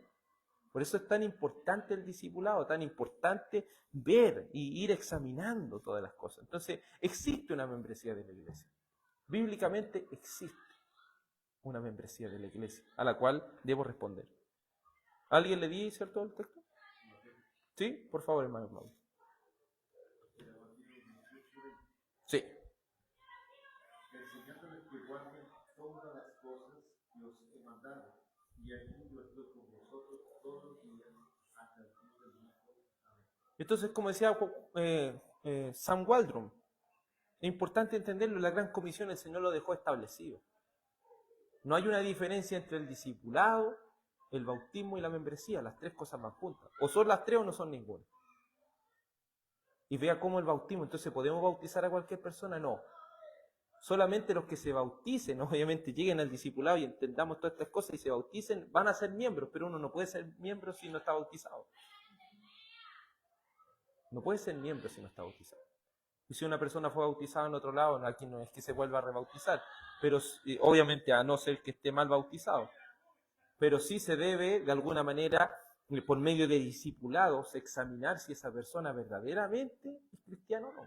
Por eso es tan importante el discipulado, tan importante ver y ir examinando todas las cosas. Entonces, existe una membresía de la iglesia. Bíblicamente existe una membresía de la iglesia a la cual debo responder. ¿Alguien le di, cierto, el texto? ¿Sí? Por favor, hermano Mauro. Sí. Enseñándoles que guarden todas las cosas que os he mandado, y aquí yo estoy con vosotros todos los días hasta el fin del mundo. Amén. Entonces, como decía Sam Waldron, es importante entenderlo, la gran comisión el Señor lo dejó establecido. No hay una diferencia entre el discipulado, el bautismo y la membresía, las tres cosas van juntas. O son las tres o no son ninguna. Y vea cómo el bautismo, entonces, ¿podemos bautizar a cualquier persona? No. Solamente los que se bauticen, obviamente lleguen al discipulado y entendamos todas estas cosas y se bauticen, van a ser miembros, pero uno no puede ser miembro si no está bautizado. No puede ser miembro si no está bautizado. Y si una persona fue bautizada en otro lado, aquí no es que se vuelva a rebautizar, pero obviamente a no ser que esté mal bautizado. Pero sí se debe, de alguna manera, por medio de discipulados, examinar si esa persona verdaderamente es cristiana o no.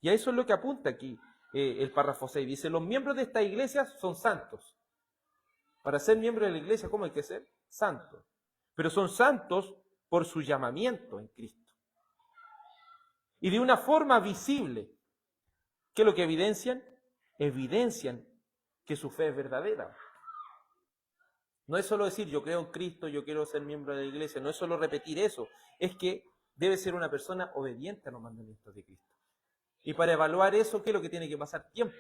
Y a eso es lo que apunta aquí el párrafo 6. Dice, los miembros de esta iglesia son santos. Para ser miembro de la iglesia, ¿cómo hay que ser? Santos. Pero son santos por su llamamiento en Cristo. Y de una forma visible. ¿Qué es lo que evidencian? Evidencian que su fe es verdadera. No es solo decir, yo creo en Cristo, yo quiero ser miembro de la iglesia. No es solo repetir eso. Es que debe ser una persona obediente a los mandamientos de Cristo. Y para evaluar eso, ¿qué es lo que tiene que pasar? Tiempo.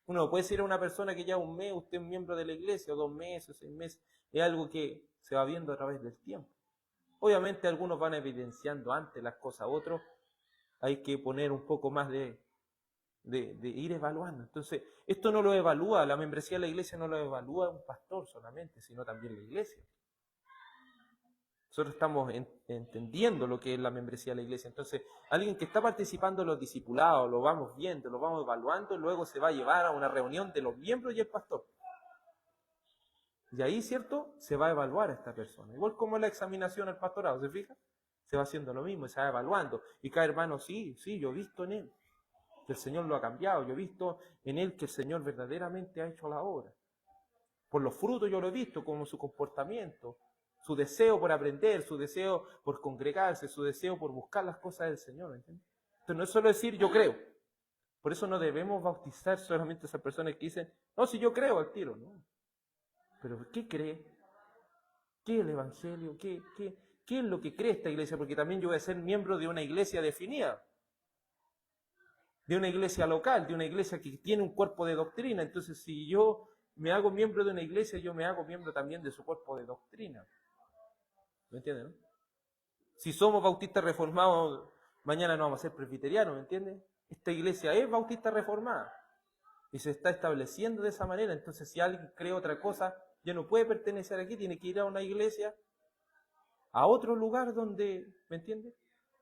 Uno puede decir a una persona que ya un mes, usted es miembro de la iglesia, o 2 meses, 6 meses. Es algo que se va viendo a través del tiempo. Obviamente algunos van evidenciando antes las cosas, otros hay que poner un poco más de ir evaluando. Entonces, esto no lo evalúa, la membresía de la iglesia no lo evalúa un pastor solamente, sino también la iglesia. Nosotros estamos entendiendo lo que es la membresía de la iglesia. Entonces, alguien que está participando en los discipulados, lo vamos viendo, lo vamos evaluando, luego se va a llevar a una reunión de los miembros y el pastor. Y ahí, ¿cierto?, se va a evaluar a esta persona. Igual como la examinación al pastorado, ¿se fija? Se va haciendo lo mismo, se va evaluando. Y cada hermano, sí, yo he visto en él que el Señor lo ha cambiado. Yo he visto en él que el Señor verdaderamente ha hecho la obra. Por los frutos yo lo he visto, como su comportamiento, su deseo por aprender, su deseo por congregarse, su deseo por buscar las cosas del Señor. ¿Entiendes? Entonces no es solo decir yo creo. Por eso no debemos bautizar solamente a esas personas que dicen, no, si yo creo al tiro, ¿no? Pero ¿qué cree? ¿Qué es el Evangelio? ¿Qué es lo que cree esta iglesia? Porque también yo voy a ser miembro de una iglesia definida, de una iglesia local, de una iglesia que tiene un cuerpo de doctrina. Entonces, si yo me hago miembro de una iglesia, yo me hago miembro también de su cuerpo de doctrina. ¿Me entienden, no? Si somos bautistas reformados, mañana no vamos a ser presbiterianos, ¿me entienden? Esta iglesia es bautista reformada y se está estableciendo de esa manera. Entonces, si alguien cree otra cosa, ya no puede pertenecer aquí, tiene que ir a una iglesia a otro lugar donde, ¿me entiende?,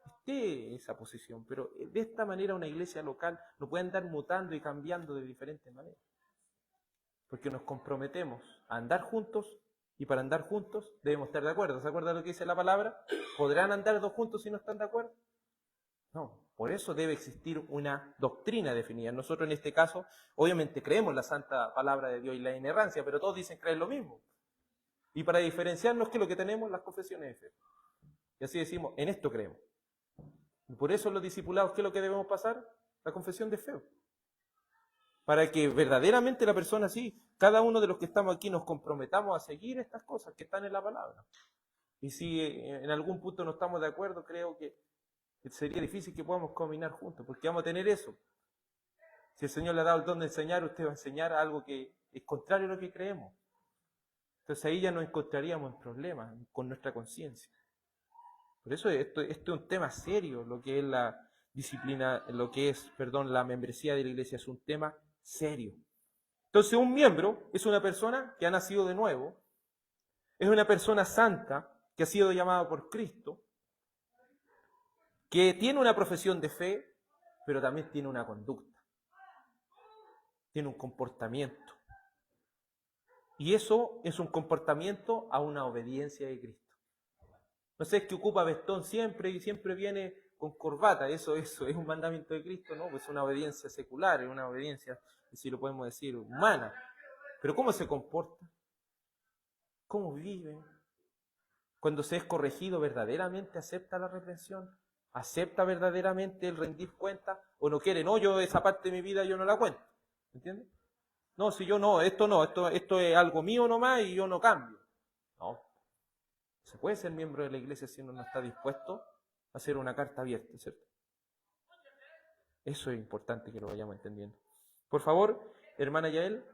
esté esa posición. Pero de esta manera una iglesia local no puede andar mutando y cambiando de diferentes maneras. Porque nos comprometemos a andar juntos, y para andar juntos debemos estar de acuerdo. ¿Se acuerdan lo que dice la palabra? ¿Podrán andar dos juntos si no están de acuerdo? No, por eso debe existir una doctrina definida. Nosotros en este caso, obviamente creemos la santa palabra de Dios y la inerrancia, pero todos dicen creer lo mismo. Y para diferenciarnos, ¿qué es lo que tenemos? Las confesiones de fe. Y así decimos, en esto creemos. Y por eso los discipulados, ¿qué es lo que debemos pasar? La confesión de fe. Para que verdaderamente la persona, sí, cada uno de los que estamos aquí nos comprometamos a seguir estas cosas que están en la palabra. Y si en algún punto no estamos de acuerdo, creo que sería difícil que podamos caminar juntos, porque vamos a tener eso. Si el Señor le ha dado el don de enseñar, usted va a enseñar algo que es contrario a lo que creemos. Entonces ahí ya nos encontraríamos en problemas con nuestra conciencia. Por eso esto es un tema serio, lo que es la disciplina, la membresía de la iglesia es un tema serio. Entonces un miembro es una persona que ha nacido de nuevo, es una persona santa que ha sido llamada por Cristo, que tiene una profesión de fe, pero también tiene una conducta, tiene un comportamiento. Y eso es un comportamiento a una obediencia de Cristo. No sé, es que ocupa vestón siempre y siempre viene con corbata, eso es un mandamiento de Cristo, ¿no? Pues es una obediencia secular, es una obediencia, si lo podemos decir, humana. Pero ¿cómo se comporta? ¿Cómo vive? Cuando se es corregido, ¿verdaderamente acepta la reprensión? ¿Acepta verdaderamente el rendir cuenta? ¿O no quiere? No, yo esa parte de mi vida yo no la cuento. ¿Entiendes? No, si yo no, esto es algo mío nomás y yo no cambio. No. Se puede ser miembro de la iglesia si uno no está dispuesto a hacer una carta abierta, ¿cierto? Eso es importante que lo vayamos entendiendo. Por favor, hermana Yael,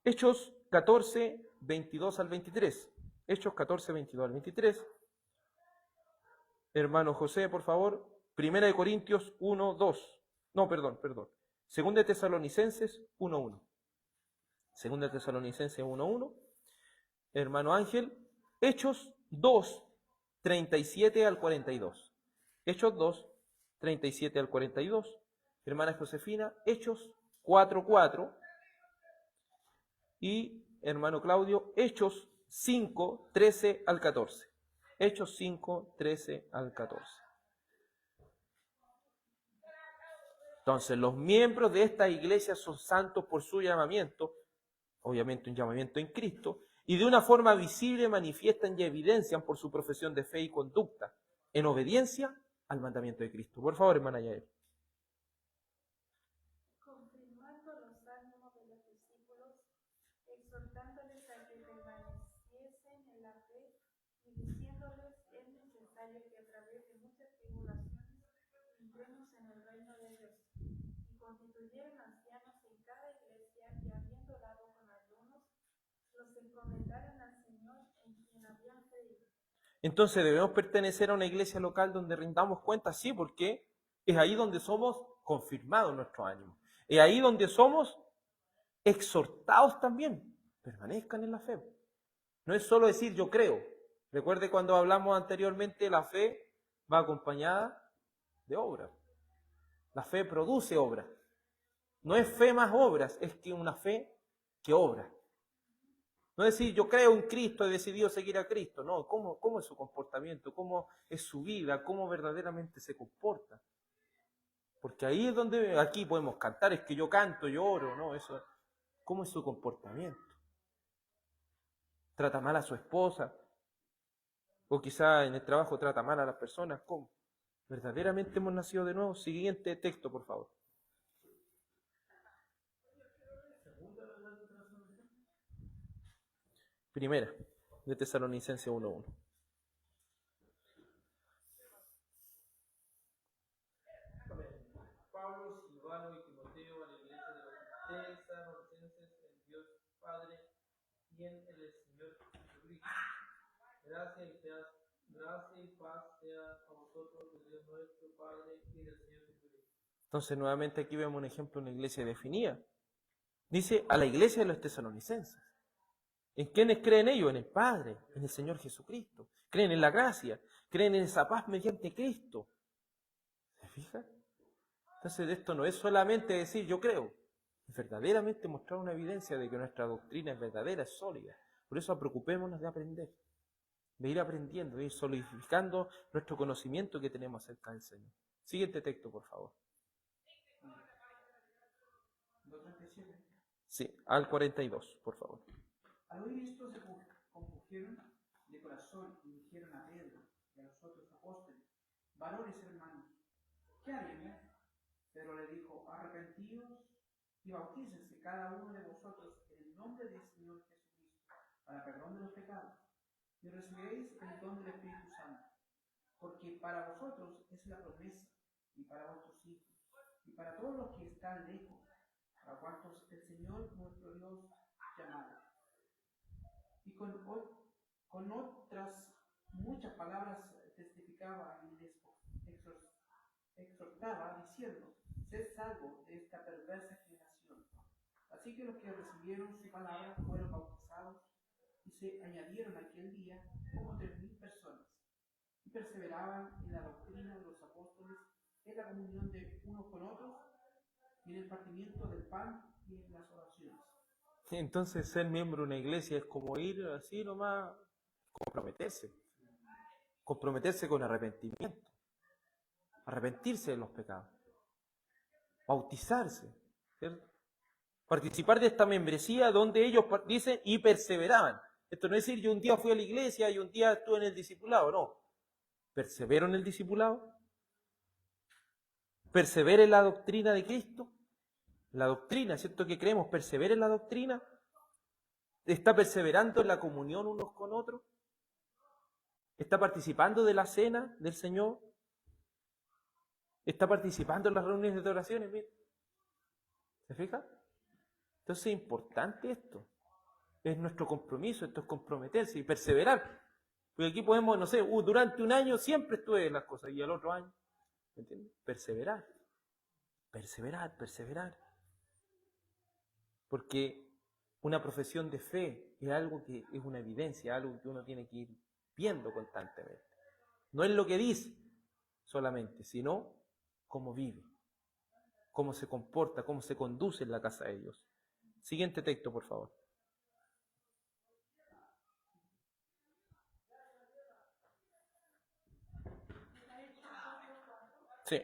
Hechos 14, 22 al 23. Hechos 14, 22 al 23. Hermano José, por favor. Primera de Corintios 1, 2. No, perdón. Segunda de Tesalonicenses 1, 1. Segunda de Tesalonicenses 1, 1. Hermano Ángel, Hechos 2, 37 al 42. Hechos 2, 37 al 42. Hermana Josefina, Hechos 4, 4. Y hermano Claudio, Hechos 5, 13 al 14. Hechos 5, 13 al 14. Entonces, los miembros de esta iglesia son santos por su llamamiento, obviamente un llamamiento en Cristo, y de una forma visible manifiestan y evidencian por su profesión de fe y conducta, en obediencia al mandamiento de Cristo. Por favor, hermana Yael. Confirmando los ánimos de los discípulos, exhortándoles a que permaneciesen en la fe y diciéndoles es necesario que a través de muchas tribulaciones entremos en el reino de Dios. Y constituyeron ancianos en cada iglesia y habiendo dado con algunos, los encomendaron al Señor en quien habían creído. Entonces, ¿debemos pertenecer a una iglesia local donde rindamos cuentas? Sí, porque es ahí donde somos confirmados nuestros ánimos. Es ahí donde somos exhortados también. Permanezcan en la fe. No es solo decir yo creo. Recuerde cuando hablamos anteriormente, la fe va acompañada de obras. La fe produce obras. No es fe más obras, es que una fe que obra. No es decir, yo creo en Cristo, he decidido seguir a Cristo. No, ¿cómo es su comportamiento? ¿Cómo es su vida? ¿Cómo verdaderamente se comporta? Porque ahí es donde, aquí podemos cantar, es que yo canto, yo oro, ¿no? Eso, ¿cómo es su comportamiento? ¿Trata mal a su esposa? O quizá en el trabajo trata mal a las personas. ¿Cómo? ¿Verdaderamente hemos nacido de nuevo? Siguiente texto, por favor. Primera, de Tesalonicenses 1:1. Pablo, Silvano y Timoteo a la iglesia de los tesalonicenses en Dios Padre y en el Señor Jesucristo. Gracia y paz sea a vosotros de Dios nuestro Padre y del Señor Jesucristo. Entonces, nuevamente aquí vemos un ejemplo de una iglesia definida. Dice a la iglesia de los tesalonicenses. ¿En quiénes creen ellos? En el Padre, en el Señor Jesucristo. Creen en la gracia, creen en esa paz mediante Cristo. ¿Se fijan? Entonces esto no es solamente decir yo creo, es verdaderamente mostrar una evidencia de que nuestra doctrina es verdadera, es sólida. Por eso preocupémonos de aprender, de ir aprendiendo, de ir solidificando nuestro conocimiento que tenemos acerca del Señor. Siguiente texto, por favor. 2:37. Sí, al 42, por favor. Al oír esto se compungieron de corazón y dijeron a Pedro y a los otros apóstoles: varones hermanos, ¿qué haremos? Pedro le dijo: arrepentíos y bautícense cada uno de vosotros en el nombre del Señor Jesucristo para perdón de los pecados, y recibiréis el don del Espíritu Santo, porque para vosotros es la promesa, y para vuestros hijos, y para todos los que están lejos, para cuantos el Señor nuestro Dios llamará. Y con otras muchas palabras testificaba y les exhortaba, diciendo: sed salvos de esta perversa generación. Así que los que recibieron su palabra fueron bautizados, y se añadieron aquel día como 3,000 personas, y perseveraban en la doctrina de los apóstoles, en la comunión de unos con otros, y en el partimiento del pan y en las oraciones. Entonces ser miembro de una iglesia es como ir así nomás, comprometerse con arrepentimiento, arrepentirse de los pecados, bautizarse, ¿cierto? Participar de esta membresía donde ellos dicen y perseveraban. Esto no es decir yo un día fui a la iglesia y un día estuve en el discipulado, no. Persevero en el discipulado, persevera en la doctrina de Cristo, la doctrina, ¿cierto? Que creemos, persevera en la doctrina, está perseverando en la comunión unos con otros, está participando de la cena del Señor, está participando en las reuniones de oraciones, mire. ¿Se fija? Entonces es importante esto, es nuestro compromiso, esto es comprometerse y perseverar, porque aquí podemos, no sé, durante un año siempre estuve en las cosas y al otro año, ¿me entiendes? Perseverar, porque una profesión de fe es algo que es una evidencia, algo que uno tiene que ir viendo constantemente. No es lo que dice solamente, sino cómo vive, cómo se comporta, cómo se conduce en la casa de Dios. Siguiente texto, por favor. Sí.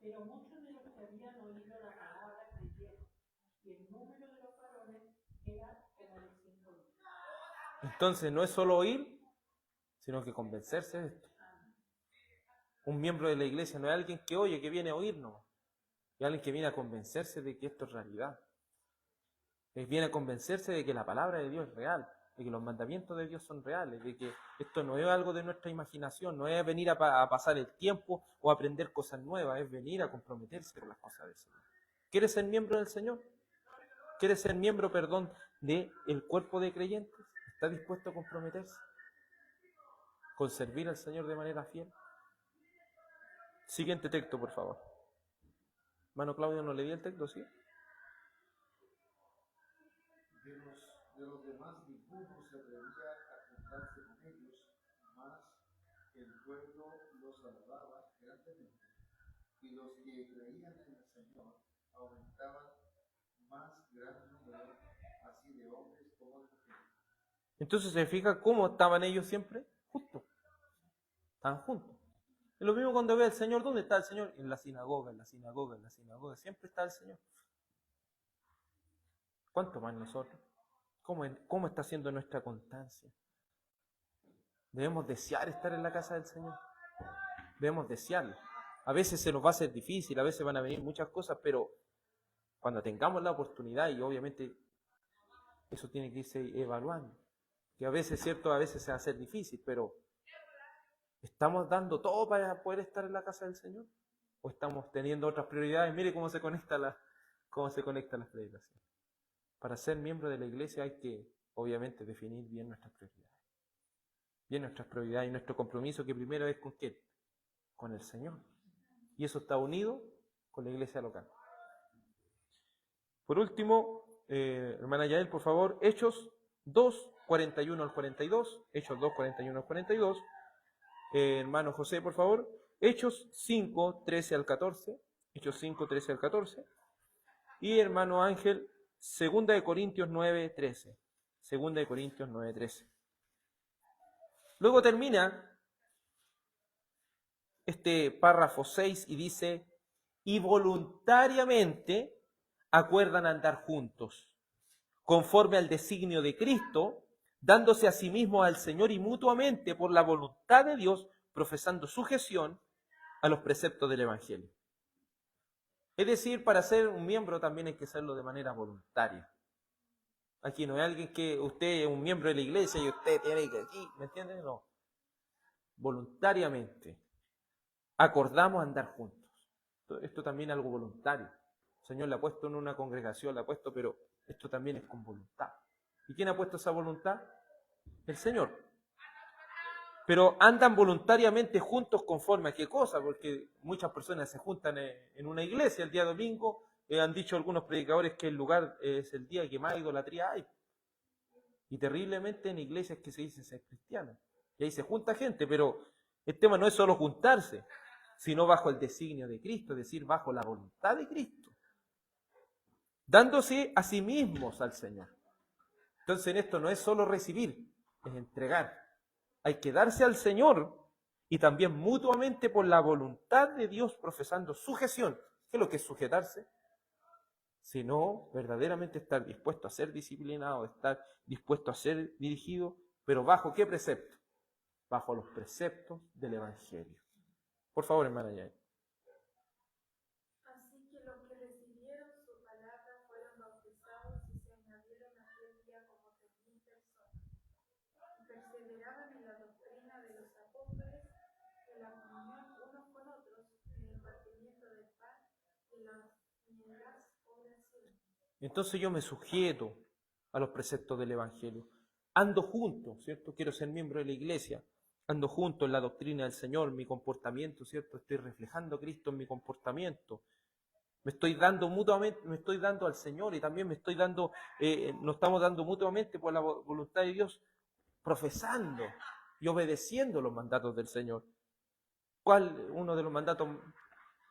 Pero muchos de los que habían oído la palabra creyeron, y el número de los varones era como de 5,000. Entonces no es solo oír, sino que convencerse de esto. Un miembro de la iglesia no es alguien que oye, que viene a oírnos, es alguien que viene a convencerse de que esto es realidad. Viene a convencerse de que la palabra de Dios es real, de que los mandamientos de Dios son reales, de que esto no es algo de nuestra imaginación, no es venir a pasar el tiempo o a aprender cosas nuevas, es venir a comprometerse con las cosas del Señor. ¿Quieres ser miembro del Señor? ¿Quieres ser miembro, del cuerpo de creyentes? ¿Está dispuesto a comprometerse con servir al Señor de manera fiel? Siguiente texto, por favor. Hermano Claudio, ¿no le di el texto? ¿Sí? De los demás ninguno se atrevía a juntarse con ellos, mas el pueblo los alababa grandemente, y los que creían en el Señor aumentaban más gran número, así de hombres como de mujeres. Entonces se fija cómo estaban ellos siempre juntos. Estaban juntos. Es lo mismo cuando ve al Señor. ¿Dónde está el Señor? En la sinagoga, en la sinagoga, en la sinagoga. Siempre está el Señor. ¿Cuánto más nosotros? ¿Cómo está siendo nuestra constancia? Debemos desear estar en la casa del Señor. Debemos desearlo. A veces se nos va a hacer difícil, a veces van a venir muchas cosas, pero cuando tengamos la oportunidad, y obviamente eso tiene que irse evaluando, que a veces, cierto, a veces se va a hacer difícil, pero ¿estamos dando todo para poder estar en la casa del Señor? ¿O estamos teniendo otras prioridades? Mire cómo se conectan las predicaciones. Para ser miembro de la iglesia hay que, obviamente, definir bien nuestras prioridades. Bien nuestras prioridades y nuestro compromiso, que primero es ¿con quién? Con el Señor. Y eso está unido con la iglesia local. Por último, hermana Yael, por favor, Hechos 2, 41 al 42, Hechos 2, 41 al 42. Hermano José, por favor, Hechos 5, 13 al 14, Hechos 5, 13 al 14. Y hermano Ángel, 2 de Corintios 9, 13. 2 de Corintios 9, 13. Luego termina este párrafo 6 y dice, y voluntariamente acuerdan andar juntos, conforme al designio de Cristo, dándose a sí mismos al Señor y mutuamente por la voluntad de Dios, profesando sujeción a los preceptos del Evangelio. Es decir, para ser un miembro también hay que hacerlo de manera voluntaria. Aquí no hay alguien que usted es un miembro de la iglesia y usted tiene que aquí, ¿me entienden? No. Voluntariamente. Acordamos andar juntos. Esto también es algo voluntario. El Señor le ha puesto en una congregación, le ha puesto, pero esto también es con voluntad. ¿Y quién ha puesto esa voluntad? El Señor. Pero andan voluntariamente juntos conforme a qué cosa, porque muchas personas se juntan en una iglesia el día domingo, han dicho algunos predicadores que el lugar es el día que más idolatría hay. Y terriblemente en iglesias que se dicen ser cristianas. Y ahí se junta gente, pero el tema no es solo juntarse, sino bajo el designio de Cristo, es decir, bajo la voluntad de Cristo. Dándose a sí mismos al Señor. Entonces en esto no es solo recibir, es entregar. Hay que darse al Señor y también mutuamente por la voluntad de Dios profesando sujeción. ¿Qué es lo que es sujetarse? Sino verdaderamente estar dispuesto a ser disciplinado, estar dispuesto a ser dirigido, pero ¿bajo qué precepto? Bajo los preceptos del Evangelio. Por favor, hermana Yael. Así que los que recibieron su palabra fueron bautizados y se añadieron aquel día como 3,000 personas. Perseveraban en la doctrina de los apóstoles, en la comunión unos con otros, en el partimiento del pan y en las oraciones. Entonces yo me sujeto a los preceptos del Evangelio. Ando junto, ¿cierto? Quiero ser miembro de la iglesia. Ando junto en la doctrina del Señor, mi comportamiento, ¿cierto? Estoy reflejando a Cristo en mi comportamiento. Me estoy dando mutuamente, me estoy dando al Señor y también me estoy dando, nos estamos dando mutuamente por la voluntad de Dios, profesando y obedeciendo los mandatos del Señor. ¿Cuál uno de los mandatos,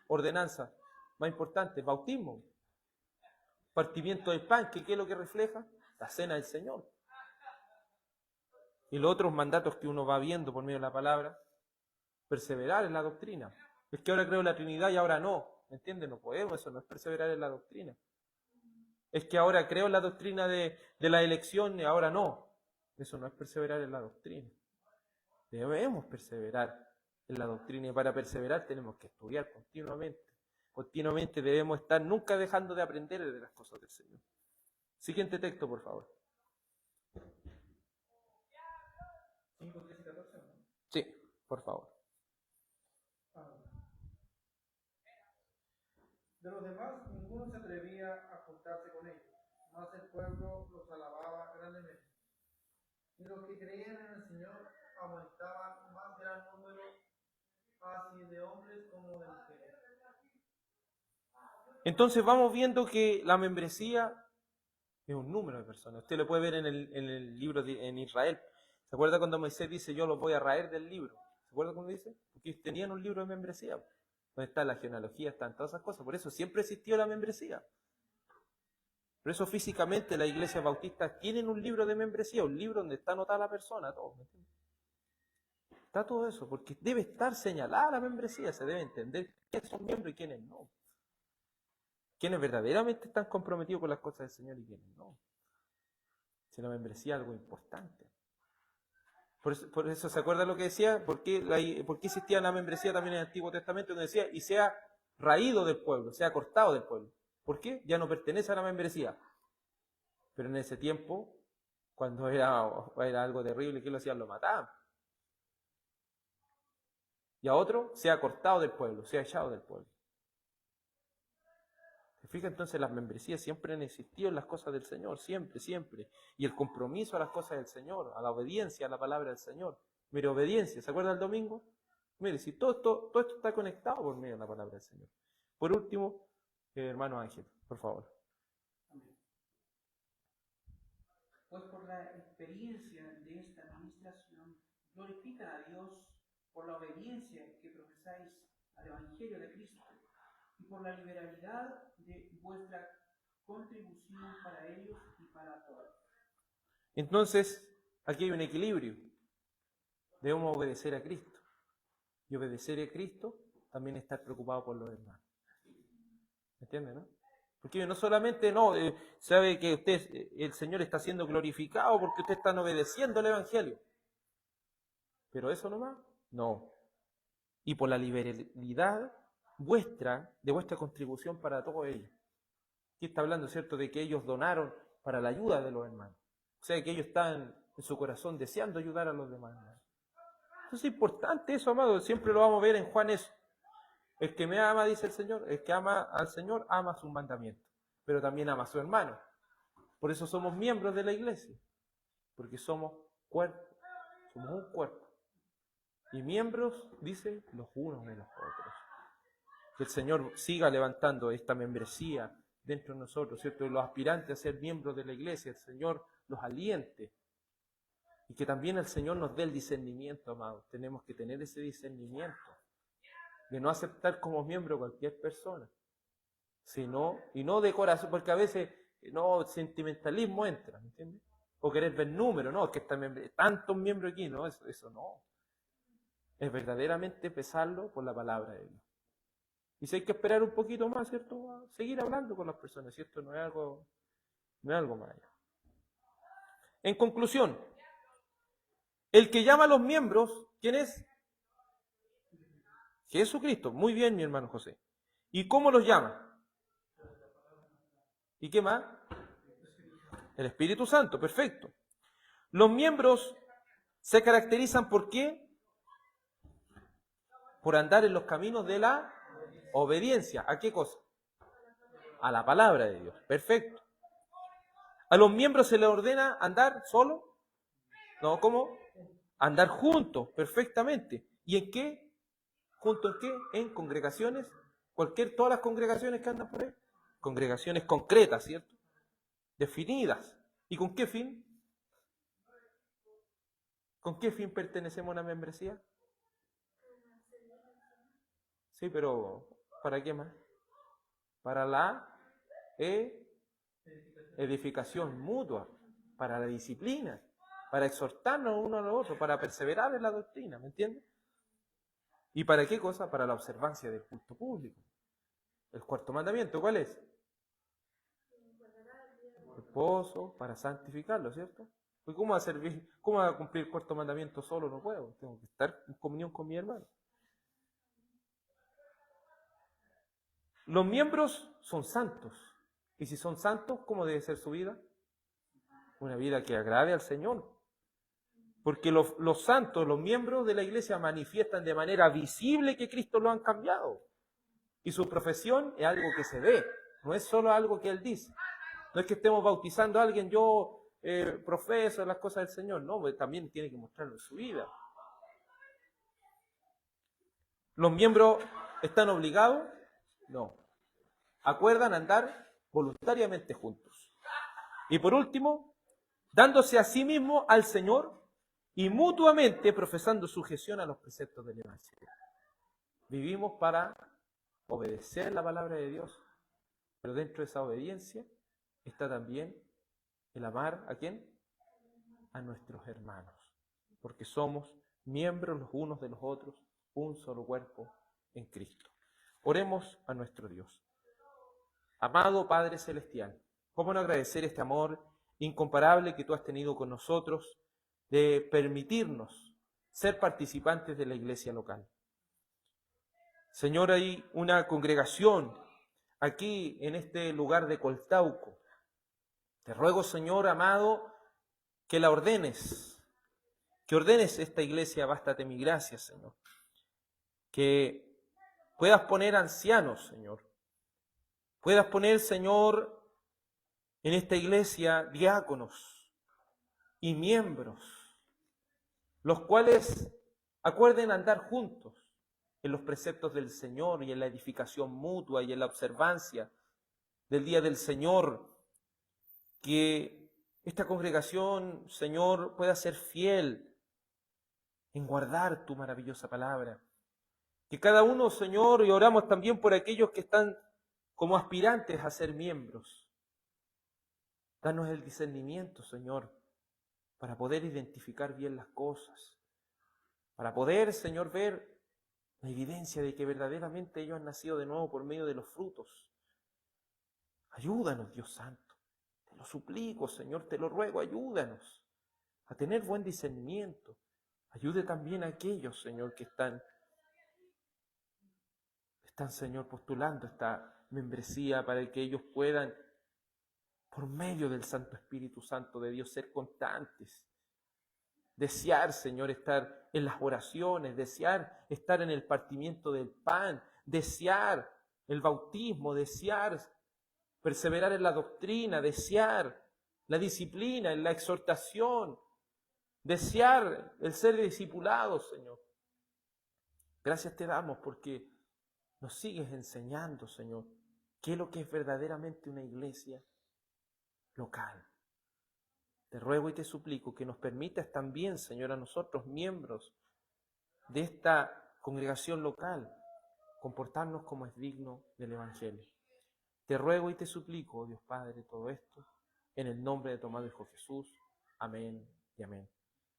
ordenanza más importante? Bautismo. Partimiento del pan, ¿qué es lo que refleja? La cena del Señor. Y los otros mandatos que uno va viendo por medio de la palabra, perseverar en la doctrina. Es que ahora creo en la Trinidad y ahora no. ¿Me entienden? No podemos, eso no es perseverar en la doctrina. Es que ahora creo en la doctrina de la elección y ahora no. Eso no es perseverar en la doctrina. Debemos perseverar en la doctrina y para perseverar tenemos que estudiar continuamente. Continuamente debemos estar nunca dejando de aprender de las cosas del Señor. Siguiente texto, por favor. 5, 13 y 14, ¿no? Sí, por favor. De los demás, ninguno se atrevía a juntarse con ellos, mas el pueblo los alababa grandemente. Y los que creían en el Señor aumentaban más gran número, así de hombres como de mujeres. Entonces vamos viendo que la membresía es un número de personas. Usted lo puede ver en el libro en Israel. ¿Se acuerda cuando Moisés dice, yo los voy a raer del libro? ¿Se acuerda cuando dice? Porque tenían un libro de membresía, donde está la genealogía, están todas esas cosas. Por eso siempre existió la membresía. Por eso físicamente las iglesias bautistas tienen un libro de membresía, un libro donde está anotada la persona, todo. Está todo eso, porque debe estar señalada la membresía, se debe entender quiénes son miembros y quiénes no. Quiénes verdaderamente están comprometidos con las cosas del Señor y quiénes no. Si la membresía es algo importante. Por eso ¿se acuerda lo que decía? ¿Por qué existía la membresía también en el Antiguo Testamento? Donde decía, y sea raído del pueblo, sea cortado del pueblo. ¿Por qué? Ya no pertenece a la membresía. Pero en ese tiempo, cuando era algo terrible, ¿qué lo hacían? Lo mataban. Y a otro, sea cortado del pueblo, sea echado del pueblo. ¿Se fija? Entonces las membresías siempre han existido en las cosas del Señor, siempre, siempre. Y el compromiso a las cosas del Señor, a la obediencia a la palabra del Señor. Mire, obediencia, ¿se acuerda del domingo? Mire, si todo esto está conectado por medio de la palabra del Señor. Por último, hermano Ángel, por favor. pues por la experiencia de esta administración glorifican a Dios por la obediencia que profesáis al Evangelio de Cristo y por la liberalidad de vuestra contribución para ellos y para todos. Entonces, aquí hay un equilibrio. Debemos obedecer a Cristo. Y obedecer a Cristo también estar preocupado por los hermanos. ¿Me entiende, no? Porque no solamente sabe que usted, el Señor está siendo glorificado porque ustedes están obedeciendo el Evangelio. ¿Pero eso nomás? No. Y por la liberalidad de vuestra contribución para todos ellos. Aquí está hablando, ¿cierto?, de que ellos donaron para la ayuda de los hermanos. O sea, que ellos están en su corazón deseando ayudar a los demás. Entonces es importante eso, amado. Siempre lo vamos a ver en Juan eso. El que me ama, dice el Señor, el que ama al Señor ama sus mandamientos, pero también ama a su hermano. Por eso somos miembros de la iglesia, porque somos cuerpo, somos un cuerpo. Y miembros, dice, los unos de los otros. Que el Señor siga levantando esta membresía dentro de nosotros, ¿cierto? Y los aspirantes a ser miembros de la iglesia, el Señor los aliente. Y que también el Señor nos dé el discernimiento, amados. Tenemos que tener ese discernimiento de no aceptar como miembro cualquier persona, sino, y no de corazón, porque a veces sentimentalismo entra, ¿me entiendes? O querer ver números, no, es que tantos miembros aquí, no, eso no. Es verdaderamente pesarlo por la palabra de Dios. Y si hay que esperar un poquito más, ¿cierto? A seguir hablando con las personas, ¿cierto? No es algo más allá. En conclusión, el que llama a los miembros, ¿quién es? Jesucristo. Muy bien, mi hermano José. ¿Y cómo los llama? ¿Y qué más? El Espíritu Santo, perfecto. Los miembros se caracterizan ¿por qué? Por andar en los caminos de la obediencia. ¿A qué cosa? A la palabra de Dios. Perfecto. ¿A los miembros se les ordena andar solo? No, ¿cómo? Andar juntos, perfectamente. ¿Y en qué? ¿Junto en qué? En congregaciones. Todas las congregaciones que andan por ahí. Congregaciones concretas, ¿cierto? Definidas. ¿Y con qué fin? ¿Con qué fin pertenecemos a una membresía? Sí, pero ¿para qué más? Para la edificación mutua, para la disciplina, para exhortarnos uno a los otros, para perseverar en la doctrina, ¿me entiendes? ¿Y para qué cosa? Para la observancia del culto público. El cuarto mandamiento, ¿cuál es? El esposo, para santificarlo, ¿cierto? Pues ¿cómo va a cumplir el cuarto mandamiento solo? No puedo, tengo que estar en comunión con mi hermano. Los miembros son santos. Y si son santos, ¿cómo debe ser su vida? Una vida que agrade al Señor. Porque los santos, los miembros de la iglesia manifiestan de manera visible que Cristo lo han cambiado. Y su profesión es algo que se ve, no es solo algo que Él dice. No es que estemos bautizando a alguien, yo profeso las cosas del Señor. No, pues también tiene que mostrarlo en su vida. ¿Los miembros están obligados? No. Acuerdan andar voluntariamente juntos. Y por último, dándose a sí mismo al Señor y mutuamente profesando sujeción a los preceptos del Evangelio. Vivimos para obedecer la palabra de Dios, pero dentro de esa obediencia está también el amar ¿a quién? A nuestros hermanos, porque somos miembros los unos de los otros, un solo cuerpo en Cristo. Oremos a nuestro Dios. Amado Padre Celestial, ¿cómo no agradecer este amor incomparable que tú has tenido con nosotros de permitirnos ser participantes de la iglesia local? Señor, hay una congregación aquí en este lugar de Coltauco. Te ruego, Señor amado, que la ordenes, que ordenes esta iglesia, bástate mi gracia, Señor. Que puedas poner ancianos, Señor. Puedas poner, Señor, en esta iglesia diáconos y miembros, los cuales acuerden andar juntos en los preceptos del Señor y en la edificación mutua y en la observancia del día del Señor, que esta congregación, Señor, pueda ser fiel en guardar tu maravillosa palabra. Que cada uno, Señor, y oramos también por aquellos que están como aspirantes a ser miembros. Danos el discernimiento, Señor, para poder identificar bien las cosas, para poder, Señor, ver la evidencia de que verdaderamente ellos han nacido de nuevo por medio de los frutos. Ayúdanos, Dios Santo. Te lo suplico, Señor, te lo ruego, ayúdanos a tener buen discernimiento. Ayude también a aquellos, Señor, que están, Señor, postulando esta membresía para que ellos puedan, por medio del Santo Espíritu Santo de Dios, ser constantes. Desear, Señor, estar en las oraciones, desear estar en el partimiento del pan, desear el bautismo, desear perseverar en la doctrina, desear la disciplina, en la exhortación, desear el ser discipulados, Señor. Gracias te damos porque nos sigues enseñando, Señor, qué es lo que es verdaderamente una iglesia local. Te ruego y te suplico que nos permitas también, Señor, a nosotros, miembros de esta congregación local, comportarnos como es digno del Evangelio. Te ruego y te suplico, oh Dios Padre, todo esto, en el nombre de tu amado Hijo Jesús. Amén y amén.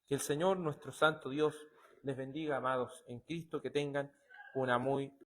Que el Señor, nuestro Santo Dios, les bendiga, amados en Cristo, que tengan una muy